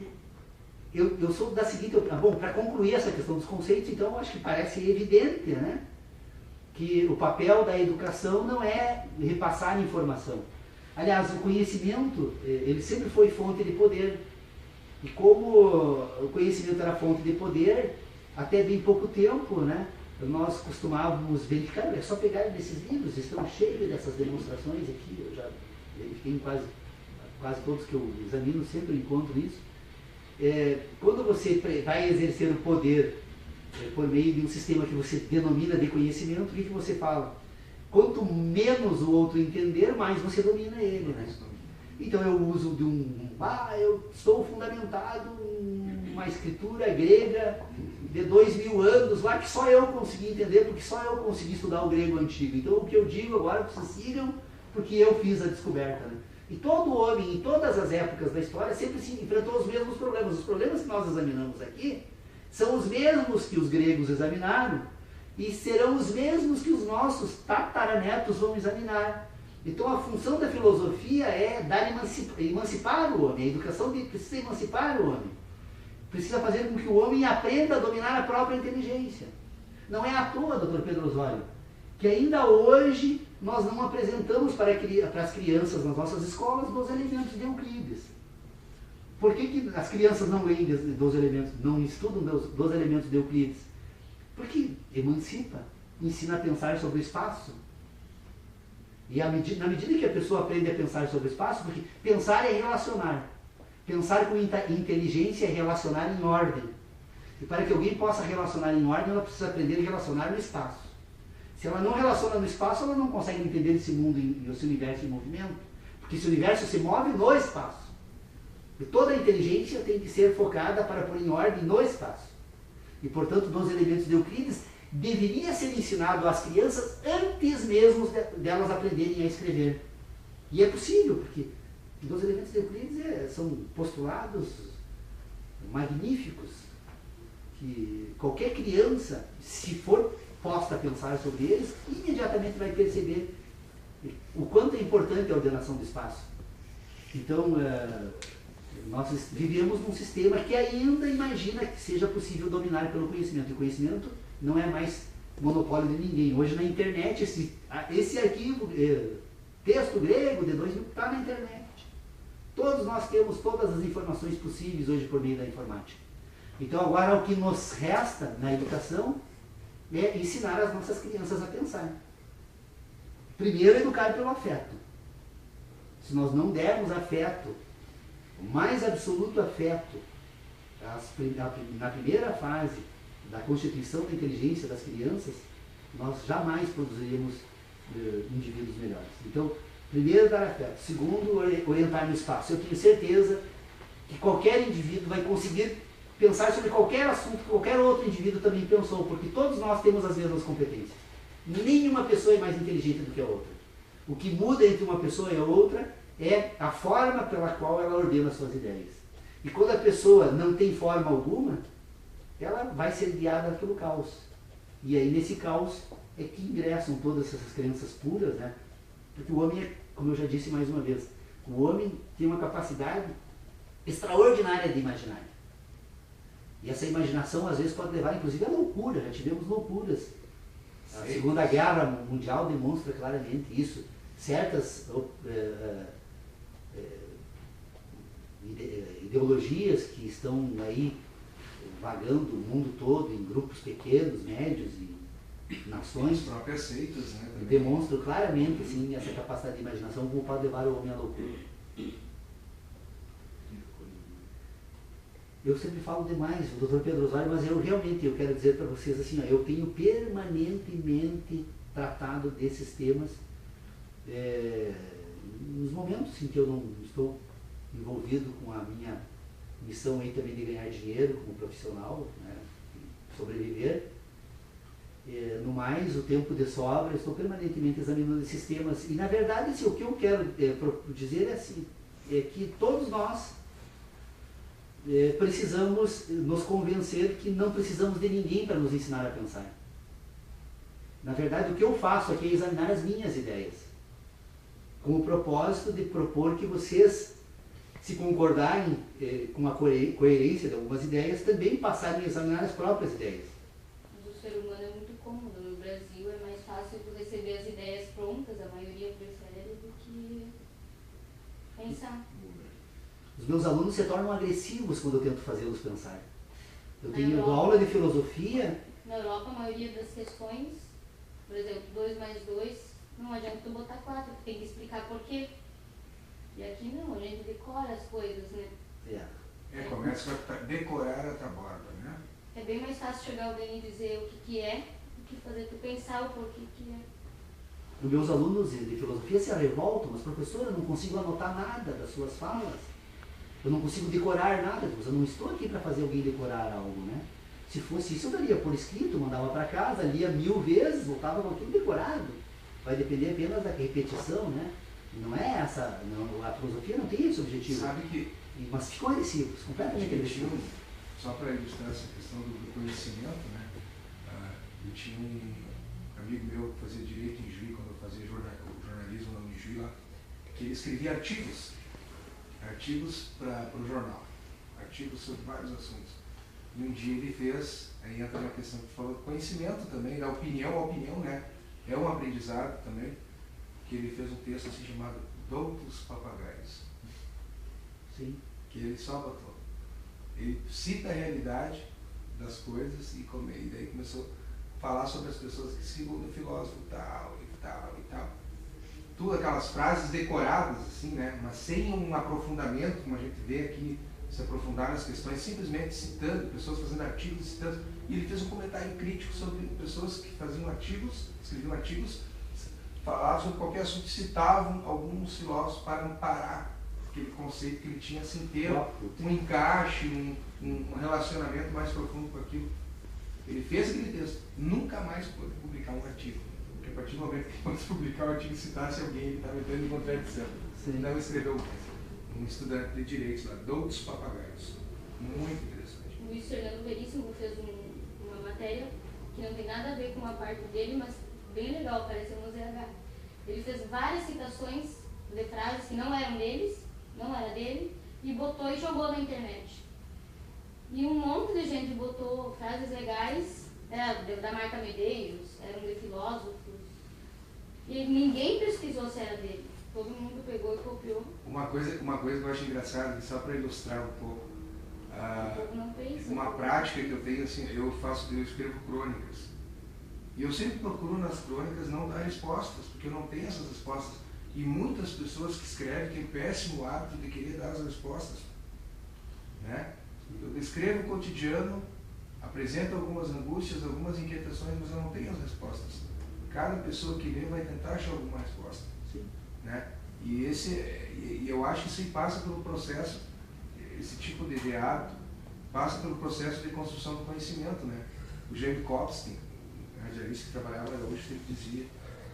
eu sou da seguinte, bom, para concluir essa questão dos conceitos, então, eu acho que parece evidente, né? Que o papel da educação não é repassar informação. Aliás, o conhecimento, ele sempre foi fonte de poder. E como o conhecimento era fonte de poder, até bem pouco tempo, né, nós costumávamos verificar, é só pegar desses livros, estão cheios dessas demonstrações aqui, eu já verifiquei em quase todos que eu examino, sempre encontro isso. Quando você vai exercer o poder por meio de um sistema que você denomina de conhecimento, o que você fala? Quanto menos o outro entender, mais você domina ele, né? Então eu uso de eu sou fundamentado em uma escritura grega de 2000 anos, lá que só eu consegui entender, porque só eu consegui estudar o grego antigo. Então o que eu digo agora, vocês sigam, porque eu fiz a descoberta, né? E todo homem, em todas as épocas da história, sempre se enfrentou os mesmos problemas. Os problemas que nós examinamos aqui são os mesmos que os gregos examinaram, e serão os mesmos que os nossos tataranetos vão examinar. Então a função da filosofia é emancipar o homem. A educação precisa emancipar o homem. Precisa fazer com que o homem aprenda a dominar a própria inteligência. Não é à toa, Dr. Pedro Osório, que ainda hoje nós não apresentamos para as crianças nas nossas escolas 12 elementos de Euclides. Por que as crianças não leem 12 elementos, não estudam 12 elementos de Euclides? Porque emancipa, ensina a pensar sobre o espaço. E na medida que a pessoa aprende a pensar sobre o espaço, porque pensar é relacionar. Pensar com inteligência é relacionar em ordem. E para que alguém possa relacionar em ordem, ela precisa aprender a relacionar no espaço. Se ela não relaciona no espaço, ela não consegue entender esse mundo e esse universo em movimento. Porque esse universo se move no espaço. E toda a inteligência tem que ser focada para pôr em ordem no espaço. E, portanto, 12 elementos de Euclides deveria ser ensinado às crianças antes mesmo delas aprenderem a escrever. E é possível, porque 12 elementos de Euclides são postulados magníficos, que qualquer criança, se for posta a pensar sobre eles, imediatamente vai perceber o quanto é importante a ordenação do espaço. Então, nós vivemos num sistema que ainda imagina que seja possível dominar pelo conhecimento. E o conhecimento não é mais monopólio de ninguém. Hoje na internet, esse arquivo, texto grego de 2000, está na internet. Todos nós temos todas as informações possíveis hoje por meio da informática. Então agora o que nos resta na educação é ensinar as nossas crianças a pensar. Primeiro, educar pelo afeto. Se nós não dermos afeto, o mais absoluto afeto, na primeira fase da constituição da inteligência das crianças, nós jamais produziremos indivíduos melhores. Então, primeiro, dar afeto. Segundo, orientar no espaço. Eu tenho certeza que qualquer indivíduo vai conseguir pensar sobre qualquer assunto que qualquer outro indivíduo também pensou, porque todos nós temos as mesmas competências. Nenhuma pessoa é mais inteligente do que a outra. O que muda entre uma pessoa e a outra é a forma pela qual ela ordena suas ideias. E quando a pessoa não tem forma alguma, ela vai ser guiada pelo caos. E aí nesse caos é que ingressam todas essas crenças puras, né? Porque o homem, como eu já disse mais uma vez, o homem tem uma capacidade extraordinária de imaginar. E essa imaginação às vezes pode levar inclusive à loucura. Já tivemos loucuras. A Segunda Guerra Mundial demonstra claramente isso. Certas ideologias que estão aí vagando o mundo todo em grupos pequenos, médios e nações. As próprias seitas, né? Demonstram claramente sim, essa capacidade de imaginação como pode levar o homem à loucura. Eu sempre falo demais, o Dr. Pedro Osório, mas eu quero dizer para vocês assim, eu tenho permanentemente tratado desses temas nos momentos em que eu não estou envolvido com a minha missão aí também de ganhar dinheiro como profissional, né, sobreviver. No mais, o tempo de sobra, eu estou permanentemente examinando esses temas. E, na verdade, assim, o que eu quero dizer é assim, é que todos nós precisamos nos convencer que não precisamos de ninguém para nos ensinar a pensar. Na verdade, o que eu faço aqui é examinar as minhas ideias, com o propósito de propor que vocês, se concordarem com a coerência de algumas ideias, também passarem a examinar as próprias ideias. Mas o ser humano é muito cômodo. No Brasil é mais fácil tu receber as ideias prontas, a maioria prefere, do que pensar. Os meus alunos se tornam agressivos quando eu tento fazê-los pensar. Eu Na tenho Europa- aula de filosofia. Na Europa, a maioria das questões, por exemplo, 2 mais 2, não adianta tu botar 4, tu tem que explicar por quê. E aqui não, a gente decora as coisas, né? Começa a decorar a taborda, né? É bem mais fácil chegar alguém e dizer o que é, do que fazer tu pensar o porquê que é. Os meus alunos de filosofia se revoltam, mas professor, eu não consigo anotar nada das suas falas. Eu não consigo decorar nada, eu não estou aqui para fazer alguém decorar algo, né? Se fosse isso, eu daria por escrito, mandava para casa, lia 1000 vezes, voltava com tudo decorado. Vai depender apenas da repetição, né? Não é essa, não, a filosofia não tem esse objetivo. Sabe que Mas ficam agressivos, completamente agressivos. só para ilustrar essa questão do conhecimento, né? Eu tinha um amigo meu que fazia direito em Juiz, quando eu fazia o jornalismo na Unijuí lá, que ele escrevia artigos para o jornal, artigos sobre vários assuntos. E um dia ele fez, aí entra uma questão que falou, conhecimento também, da opinião, a opinião, né? É um aprendizado também, que ele fez um texto assim chamado Doutos Papagaios. Sim. Que ele só botou. Ele cita a realidade das coisas e daí começou a falar sobre as pessoas que segundo o filósofo tal e tal e tal. Tudo aquelas frases decoradas, assim, né? Mas sem um aprofundamento, como a gente vê aqui, se aprofundar nas questões, simplesmente citando, pessoas fazendo artigos, citando. E ele fez um comentário crítico sobre pessoas que faziam artigos, escreviam artigos, falavam sobre qualquer assunto, citavam alguns filósofos para amparar aquele conceito que ele tinha, sem ter um encaixe, um relacionamento mais profundo com aquilo. Ele fez aquele texto, nunca mais pôde publicar um artigo. Porque a partir do momento que pode publicar um artigo e citasse alguém, ele estava entrando em contradição. Então ele escreveu um estudante de direitos lá, Doutos Papagaios. Muito interessante. O Luiz Fernando Veríssimo fez uma matéria que não tem nada a ver com a parte dele, mas bem legal, apareceu no ZH. Ele fez várias citações de frases que não eram deles, não era dele, e botou e jogou na internet. E um monte de gente botou frases legais, da Marta Medeiros, eram de filósofos, e ninguém pesquisou se era dele. Todo mundo pegou e copiou. Uma coisa que eu acho engraçada, só para ilustrar um pouco, uma prática que eu tenho, assim, eu escrevo crônicas. E eu sempre procuro nas crônicas não dar respostas, porque eu não tenho essas respostas. E muitas pessoas que escrevem têm péssimo hábito de querer dar as respostas. Né? Eu descrevo o cotidiano, apresento algumas angústias, algumas inquietações, mas eu não tenho as respostas. Cada pessoa que lê vai tentar achar alguma resposta. Sim. Né? E eu acho que isso passa pelo processo, esse tipo de hábito, passa pelo processo de construção do conhecimento. Né? O James Copstein, radialista que trabalhava na Gaúcha, sempre dizia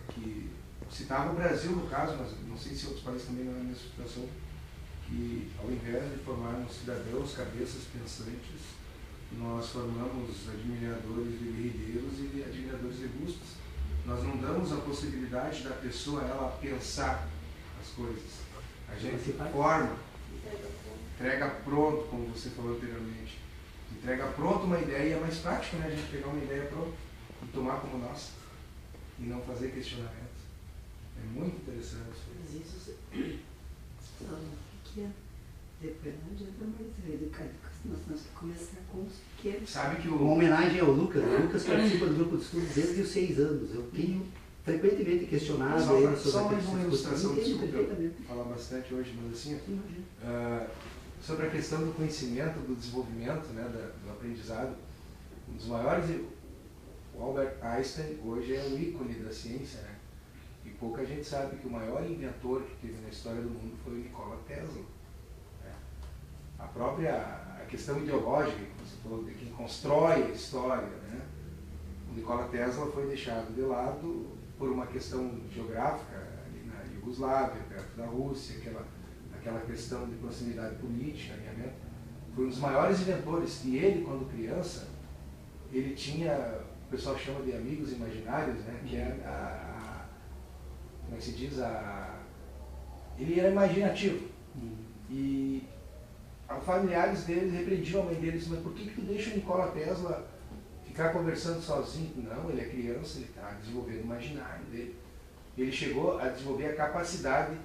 que, citava o Brasil no caso, mas não sei se outros países também não é a mesma situação, que ao invés de formarmos cidadãos, cabeças pensantes, nós formamos admiradores de guerrilheiros e de admiradores de bustos. Nós não damos a possibilidade da pessoa ela pensar as coisas. A gente forma, entrega pronto, como você falou anteriormente. Entrega pronto uma ideia, é mais prático, né? A gente pegar uma ideia pronta e tomar como nossa e não fazer questionamento. É muito interessante. Mas isso o que é? Depois não adianta mais educar, nós temos que começar com os pequenos. Sabe que Uma homenagem ao Lucas. O Lucas participa do grupo de estudos desde os 6 anos. Eu tenho frequentemente questionado ele sobre só a mais uma ilustração, desculpa, eu perfeitamente. falar bastante hoje, mas assim, sobre a questão do conhecimento, do desenvolvimento, né, do aprendizado, um dos maiores, o Albert Einstein hoje é um ícone da ciência, né? E pouca gente sabe que o maior inventor que teve na história do mundo foi o Nikola Tesla. Né? a própria a questão ideológica, que você falou, de quem constrói a história, né? O Nikola Tesla foi deixado de lado por uma questão geográfica, ali na Iugoslávia, perto da Rússia, aquela questão de proximidade política, alinhamento. Foi um dos maiores inventores, e ele, quando criança, ele tinha, o pessoal chama de amigos imaginários, né? Que é como é que se diz? Ele era imaginativo. E os familiares dele repreendiam a mãe dele, mas por que tu deixa o Nikola Tesla ficar conversando sozinho? Não, ele é criança, ele está desenvolvendo o imaginário dele. Ele chegou a desenvolver a capacidade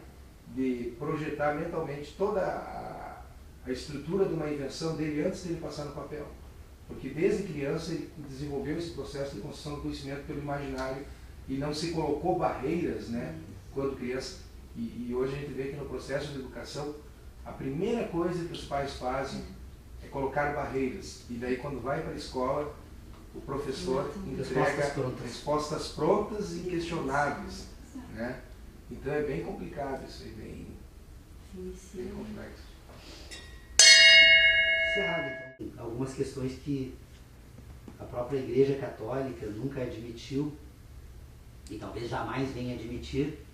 de projetar mentalmente toda a estrutura de uma invenção dele antes de ele passar no papel. Porque desde criança ele desenvolveu esse processo de construção do conhecimento pelo imaginário e não se colocou barreiras, né, quando criança. E hoje a gente vê que no processo de educação, a primeira coisa que os pais fazem é colocar barreiras. E daí quando vai para a escola, o professor entrega respostas prontas e inquestionáveis, né? Então é bem complicado isso, é bem complexo. Encerrado, então. Algumas questões que a própria Igreja Católica nunca admitiu e talvez jamais venha admitir,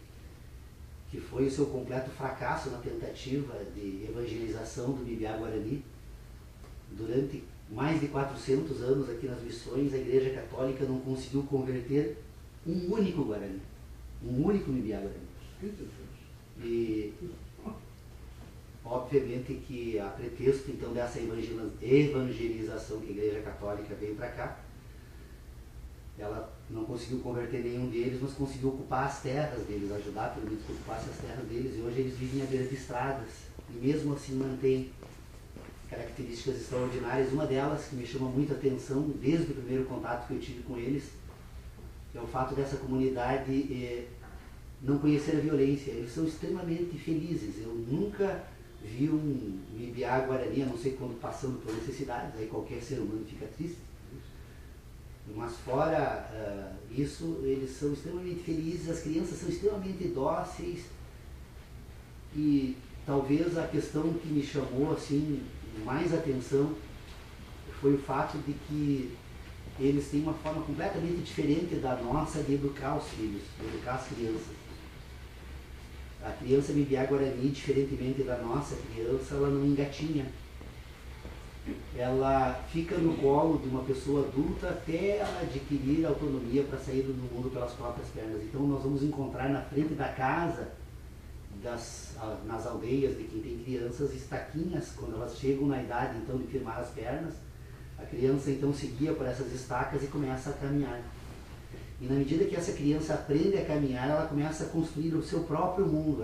que foi o seu completo fracasso na tentativa de evangelização do Mibiá-Guarani. Durante mais de 400 anos aqui nas missões, a Igreja Católica não conseguiu converter um único Guarani, um único Mibiá-Guarani. E obviamente que a pretexto então dessa evangelização que a Igreja Católica veio para cá, ela não conseguiu converter nenhum deles, mas conseguiu ocupar as terras deles, ajudar pelo menos que ocupasse as terras deles, e hoje eles vivem à beira de estradas, e mesmo assim mantém características extraordinárias. Uma delas que me chama muita atenção desde o primeiro contato que eu tive com eles é o fato dessa comunidade não conhecer a violência. Eles são extremamente felizes. Eu nunca vi um Mibiá-Guarani, a não ser quando passando por necessidades, aí qualquer ser humano fica triste. Mas fora isso, eles são extremamente felizes, as crianças são extremamente dóceis, e talvez a questão que me chamou assim mais atenção foi o fato de que eles têm uma forma completamente diferente da nossa de educar os filhos, de educar as crianças. A criança Mibiá-Guarani, diferentemente da nossa criança, ela não engatinha. Ela fica no colo de uma pessoa adulta até ela adquirir autonomia para sair do mundo pelas próprias pernas. Então nós vamos encontrar na frente da casa, nas aldeias de quem tem crianças, estaquinhas. Quando elas chegam na idade então de firmar as pernas, a criança então se guia por essas estacas e começa a caminhar. E na medida que essa criança aprende a caminhar, ela começa a construir o seu próprio mundo.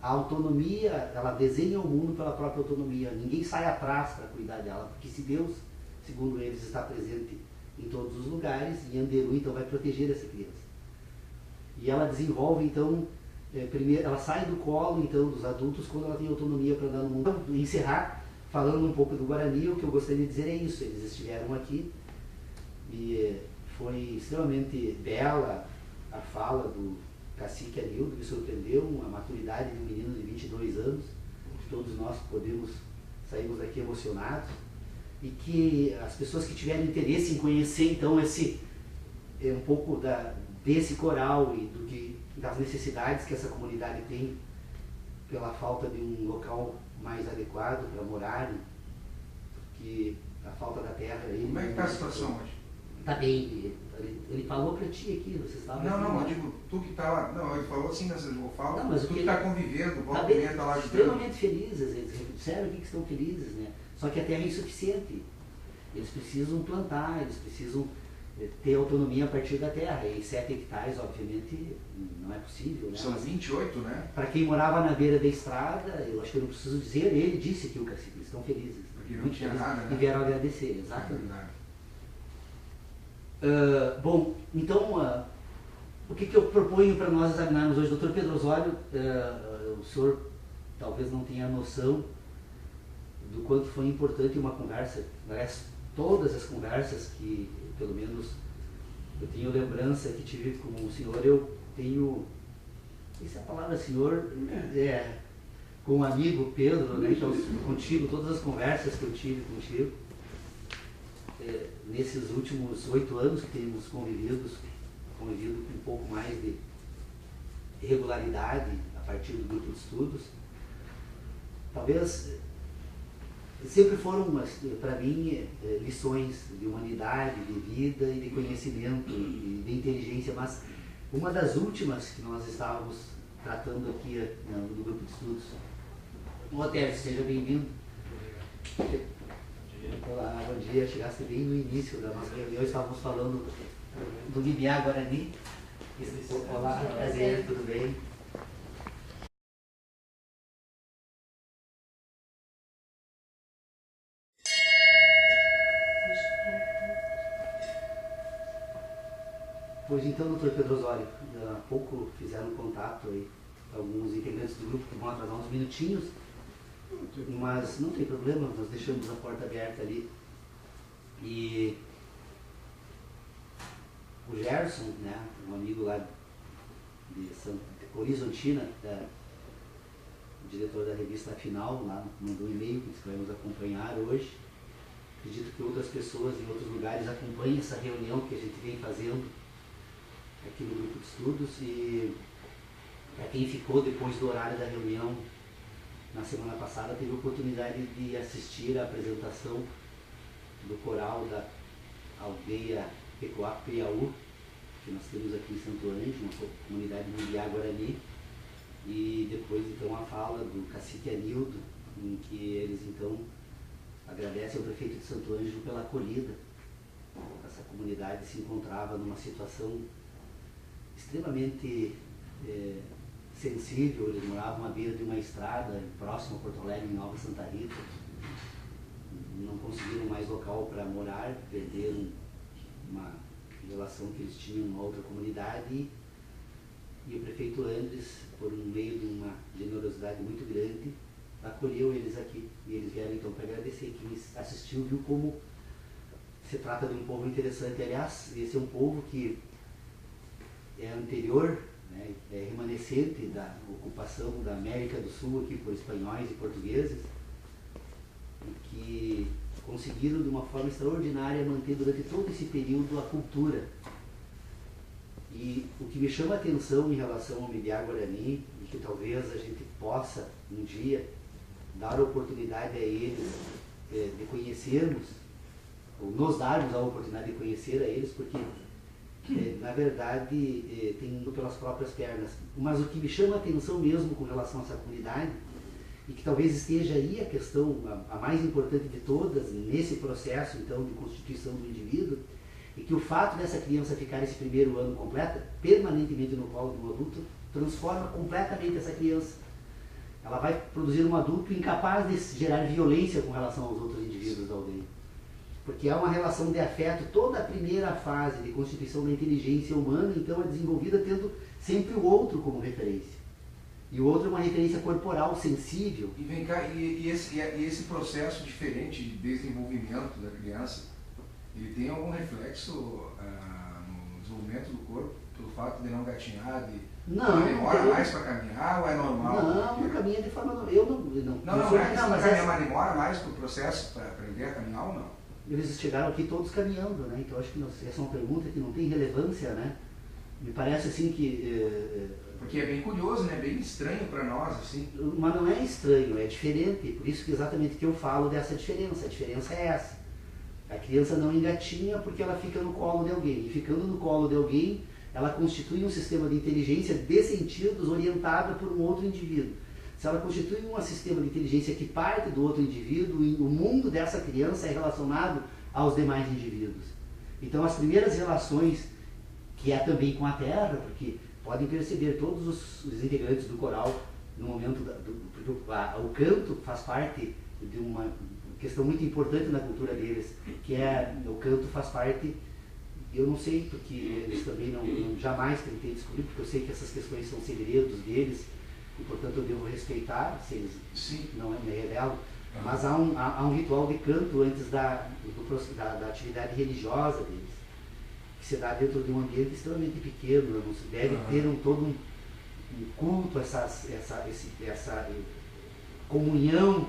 A autonomia, ela desenha o mundo pela própria autonomia. Ninguém sai atrás para cuidar dela, porque se Deus, segundo eles, está presente em todos os lugares, e Anderu então vai proteger essa criança. E ela desenvolve então, primeiro, ela sai do colo então dos adultos quando ela tem autonomia para andar no mundo. Então, encerrar falando um pouco do Guarani, o que eu gostaria de dizer é isso: eles estiveram aqui e foi extremamente bela a fala do Cacique Anildo, me surpreendeu a maturidade de um menino de 22 anos, que todos nós saímos daqui emocionados, e que as pessoas que tiverem interesse em conhecer então um pouco desse coral e das necessidades que essa comunidade tem pela falta de um local mais adequado para morarem, porque a falta da terra... Como é que está a situação hoje? Está bem, ele falou para ti aqui, vocês estavam... Não, eu digo, tu que está lá, não, ele falou assim, mas eu falo, não, mas tu que está convivendo, volta e meia está lá ajudando. Extremamente felizes, eles disseram que estão felizes, né? Só que a terra é insuficiente, eles precisam plantar, eles precisam ter autonomia a partir da terra, e 7 hectares, obviamente, não é possível, né? São 28, né? Para quem morava na beira da estrada, eu acho que eu não preciso dizer, ele disse que o Cacique, eles estão felizes. Porque não tinha nada, né? E vieram agradecer, exatamente. É Bom, então, o que eu proponho para nós examinarmos hoje? Dr. Pedro Osório, o senhor talvez não tenha noção do quanto foi importante uma conversa, aliás, todas as conversas que, pelo menos, eu tenho lembrança que tive com o senhor, eu tenho, não sei se a palavra senhor com o amigo Pedro, né? Então, contigo, todas as conversas que eu tive contigo, nesses últimos 8 anos que temos convivido com um pouco mais de regularidade a partir do grupo de estudos, talvez sempre foram, para mim, lições de humanidade, de vida e de conhecimento e de inteligência, mas uma das últimas que nós estávamos tratando aqui no grupo de estudos. Otávio, seja bem-vindo. Olá, bom dia. Chegaste bem no início da nossa reunião, estávamos falando do Limiar Guarani. Olá, prazer, tudo bem? Pois então, doutor Pedro Osório, há pouco fizeram contato aí alguns integrantes do grupo que vão atrasar uns minutinhos, mas não tem problema, nós deixamos a porta aberta ali. E o Gerson, né, um amigo lá de Horizontina, o diretor da revista Final, lá mandou um e-mail que disse que vai nos acompanhar hoje. Acredito que outras pessoas em outros lugares acompanhem essa reunião que a gente vem fazendo aqui no grupo de estudos, e para quem ficou depois do horário da reunião na semana passada, teve a oportunidade de assistir a apresentação do coral da aldeia Pecoá-Piaú, que nós temos aqui em Santo Ângelo, uma comunidade de Limiar Guarani, e depois então a fala do cacique Anildo, em que eles então agradecem ao prefeito de Santo Ângelo pela acolhida. Essa comunidade se encontrava numa situação extremamente sensível. Eles moravam à beira de uma estrada próximo a Porto Alegre, em Nova Santa Rita. Não conseguiram mais local para morar, perderam uma relação que eles tinham em uma outra comunidade, e o prefeito Andres, por meio de uma generosidade muito grande, acolheu eles aqui. E eles vieram então para agradecer. Quem assistiu viu como se trata de um povo interessante. Aliás, esse é um povo que é anterior, né, é remanescente da ocupação da América do Sul aqui por espanhóis e portugueses, e que conseguiram de uma forma extraordinária manter durante todo esse período a cultura. E o que me chama a atenção em relação ao Limiar Guarani, e que talvez a gente possa um dia dar oportunidade a eles de conhecermos, ou nos darmos a oportunidade de conhecer a eles, porque na verdade tem indo pelas próprias pernas. Mas o que me chama a atenção mesmo com relação a essa comunidade, e que talvez esteja aí a questão a mais importante de todas nesse processo então de constituição do indivíduo, é que o fato dessa criança ficar esse primeiro ano completo, permanentemente no colo de um adulto, transforma completamente essa criança. Ela vai produzir um adulto incapaz de gerar violência com relação aos outros indivíduos da aldeia. Porque há uma relação de afeto. Toda a primeira fase de constituição da inteligência humana, então, é desenvolvida tendo sempre o outro como referência. E o outro é uma referência corporal, sensível. E vem cá, e esse processo diferente de desenvolvimento da criança, ele tem algum reflexo no desenvolvimento do corpo, pelo fato de não gatinhar, não, demora mais para caminhar, ou é normal? Não caminha de forma normal. Eu não mas demora mais para o processo para aprender a caminhar ou não? Eles chegaram aqui todos caminhando, né? Então acho que essa é uma pergunta que não tem relevância, né? Me parece assim que... Porque é bem curioso, né? Bem estranho para nós, assim. Mas não é estranho, é diferente. Por isso que exatamente que eu falo dessa diferença. A diferença é essa. A criança não engatinha porque ela fica no colo de alguém. E ficando no colo de alguém, ela constitui um sistema de inteligência de sentidos orientado por um outro indivíduo. Se ela constitui um sistema de inteligência que parte do outro indivíduo, o mundo dessa criança é relacionado aos demais indivíduos. Então as primeiras relações, que é também com a terra, porque podem perceber todos os integrantes do coral, no momento o canto faz parte de uma questão muito importante na cultura deles, que é o canto faz parte, eu não sei, porque eles também não jamais tentei descobrir, porque eu sei que essas questões são segredos deles, e portanto eu devo respeitar, se eles não me revelam, mas há um ritual de canto antes da atividade religiosa deles, que se dá dentro de um ambiente extremamente pequeno. Não se deve ter todo um culto, comunhão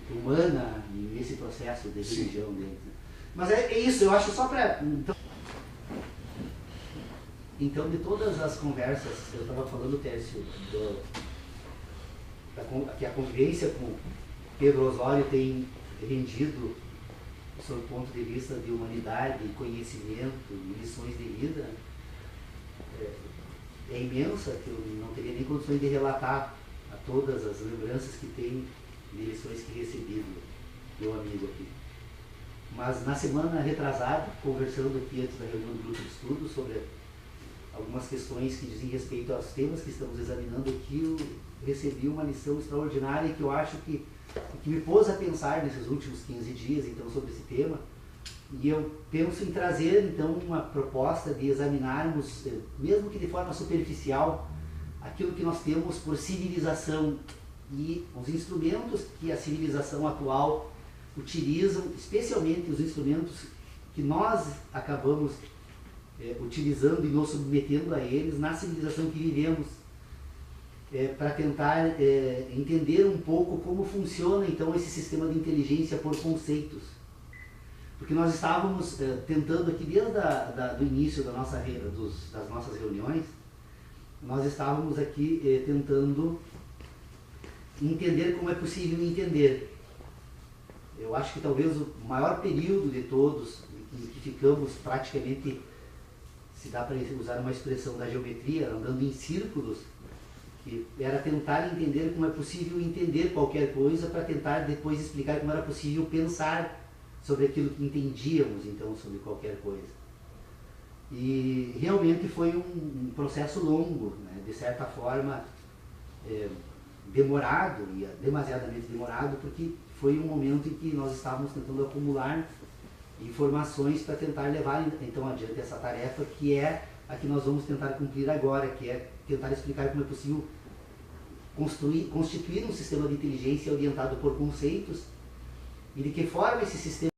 humana nesse processo de religião deles. Mas é isso, eu acho só para... Então, de todas as conversas, eu estava falando, Tércio, que a convivência com Pedro Osório tem rendido, sob o ponto de vista de humanidade, conhecimento, lições de vida, é imensa, que eu não teria nem condições de relatar a todas as lembranças que tenho de lições que recebi do meu amigo aqui. Mas na semana retrasada, conversando aqui antes da reunião do grupo de estudo sobre algumas questões que dizem respeito aos temas que estamos examinando aqui, eu recebi uma lição extraordinária que eu acho que me pôs a pensar nesses últimos 15 dias então sobre esse tema. E eu penso em trazer então uma proposta de examinarmos, mesmo que de forma superficial, aquilo que nós temos por civilização e os instrumentos que a civilização atual utilizam, especialmente os instrumentos que nós acabamos utilizando e nos submetendo a eles na civilização que vivemos, para tentar entender um pouco como funciona então esse sistema de inteligência por conceitos. Porque nós estávamos tentando aqui, desde do início das nossas reuniões, nós estávamos aqui tentando entender como é possível entender. Eu acho que talvez o maior período de todos, em que ficamos praticamente, se dá para usar uma expressão da geometria, andando em círculos, que era tentar entender como é possível entender qualquer coisa para tentar depois explicar como era possível pensar sobre aquilo que entendíamos, então, sobre qualquer coisa. E realmente foi um processo longo, né? De certa forma demorado, e demasiadamente demorado, porque foi um momento em que nós estávamos tentando acumular informações para tentar levar então adiante essa tarefa, que é a que nós vamos tentar cumprir agora, que é tentar explicar como é possível constituir um sistema de inteligência orientado por conceitos e de que forma esse sistema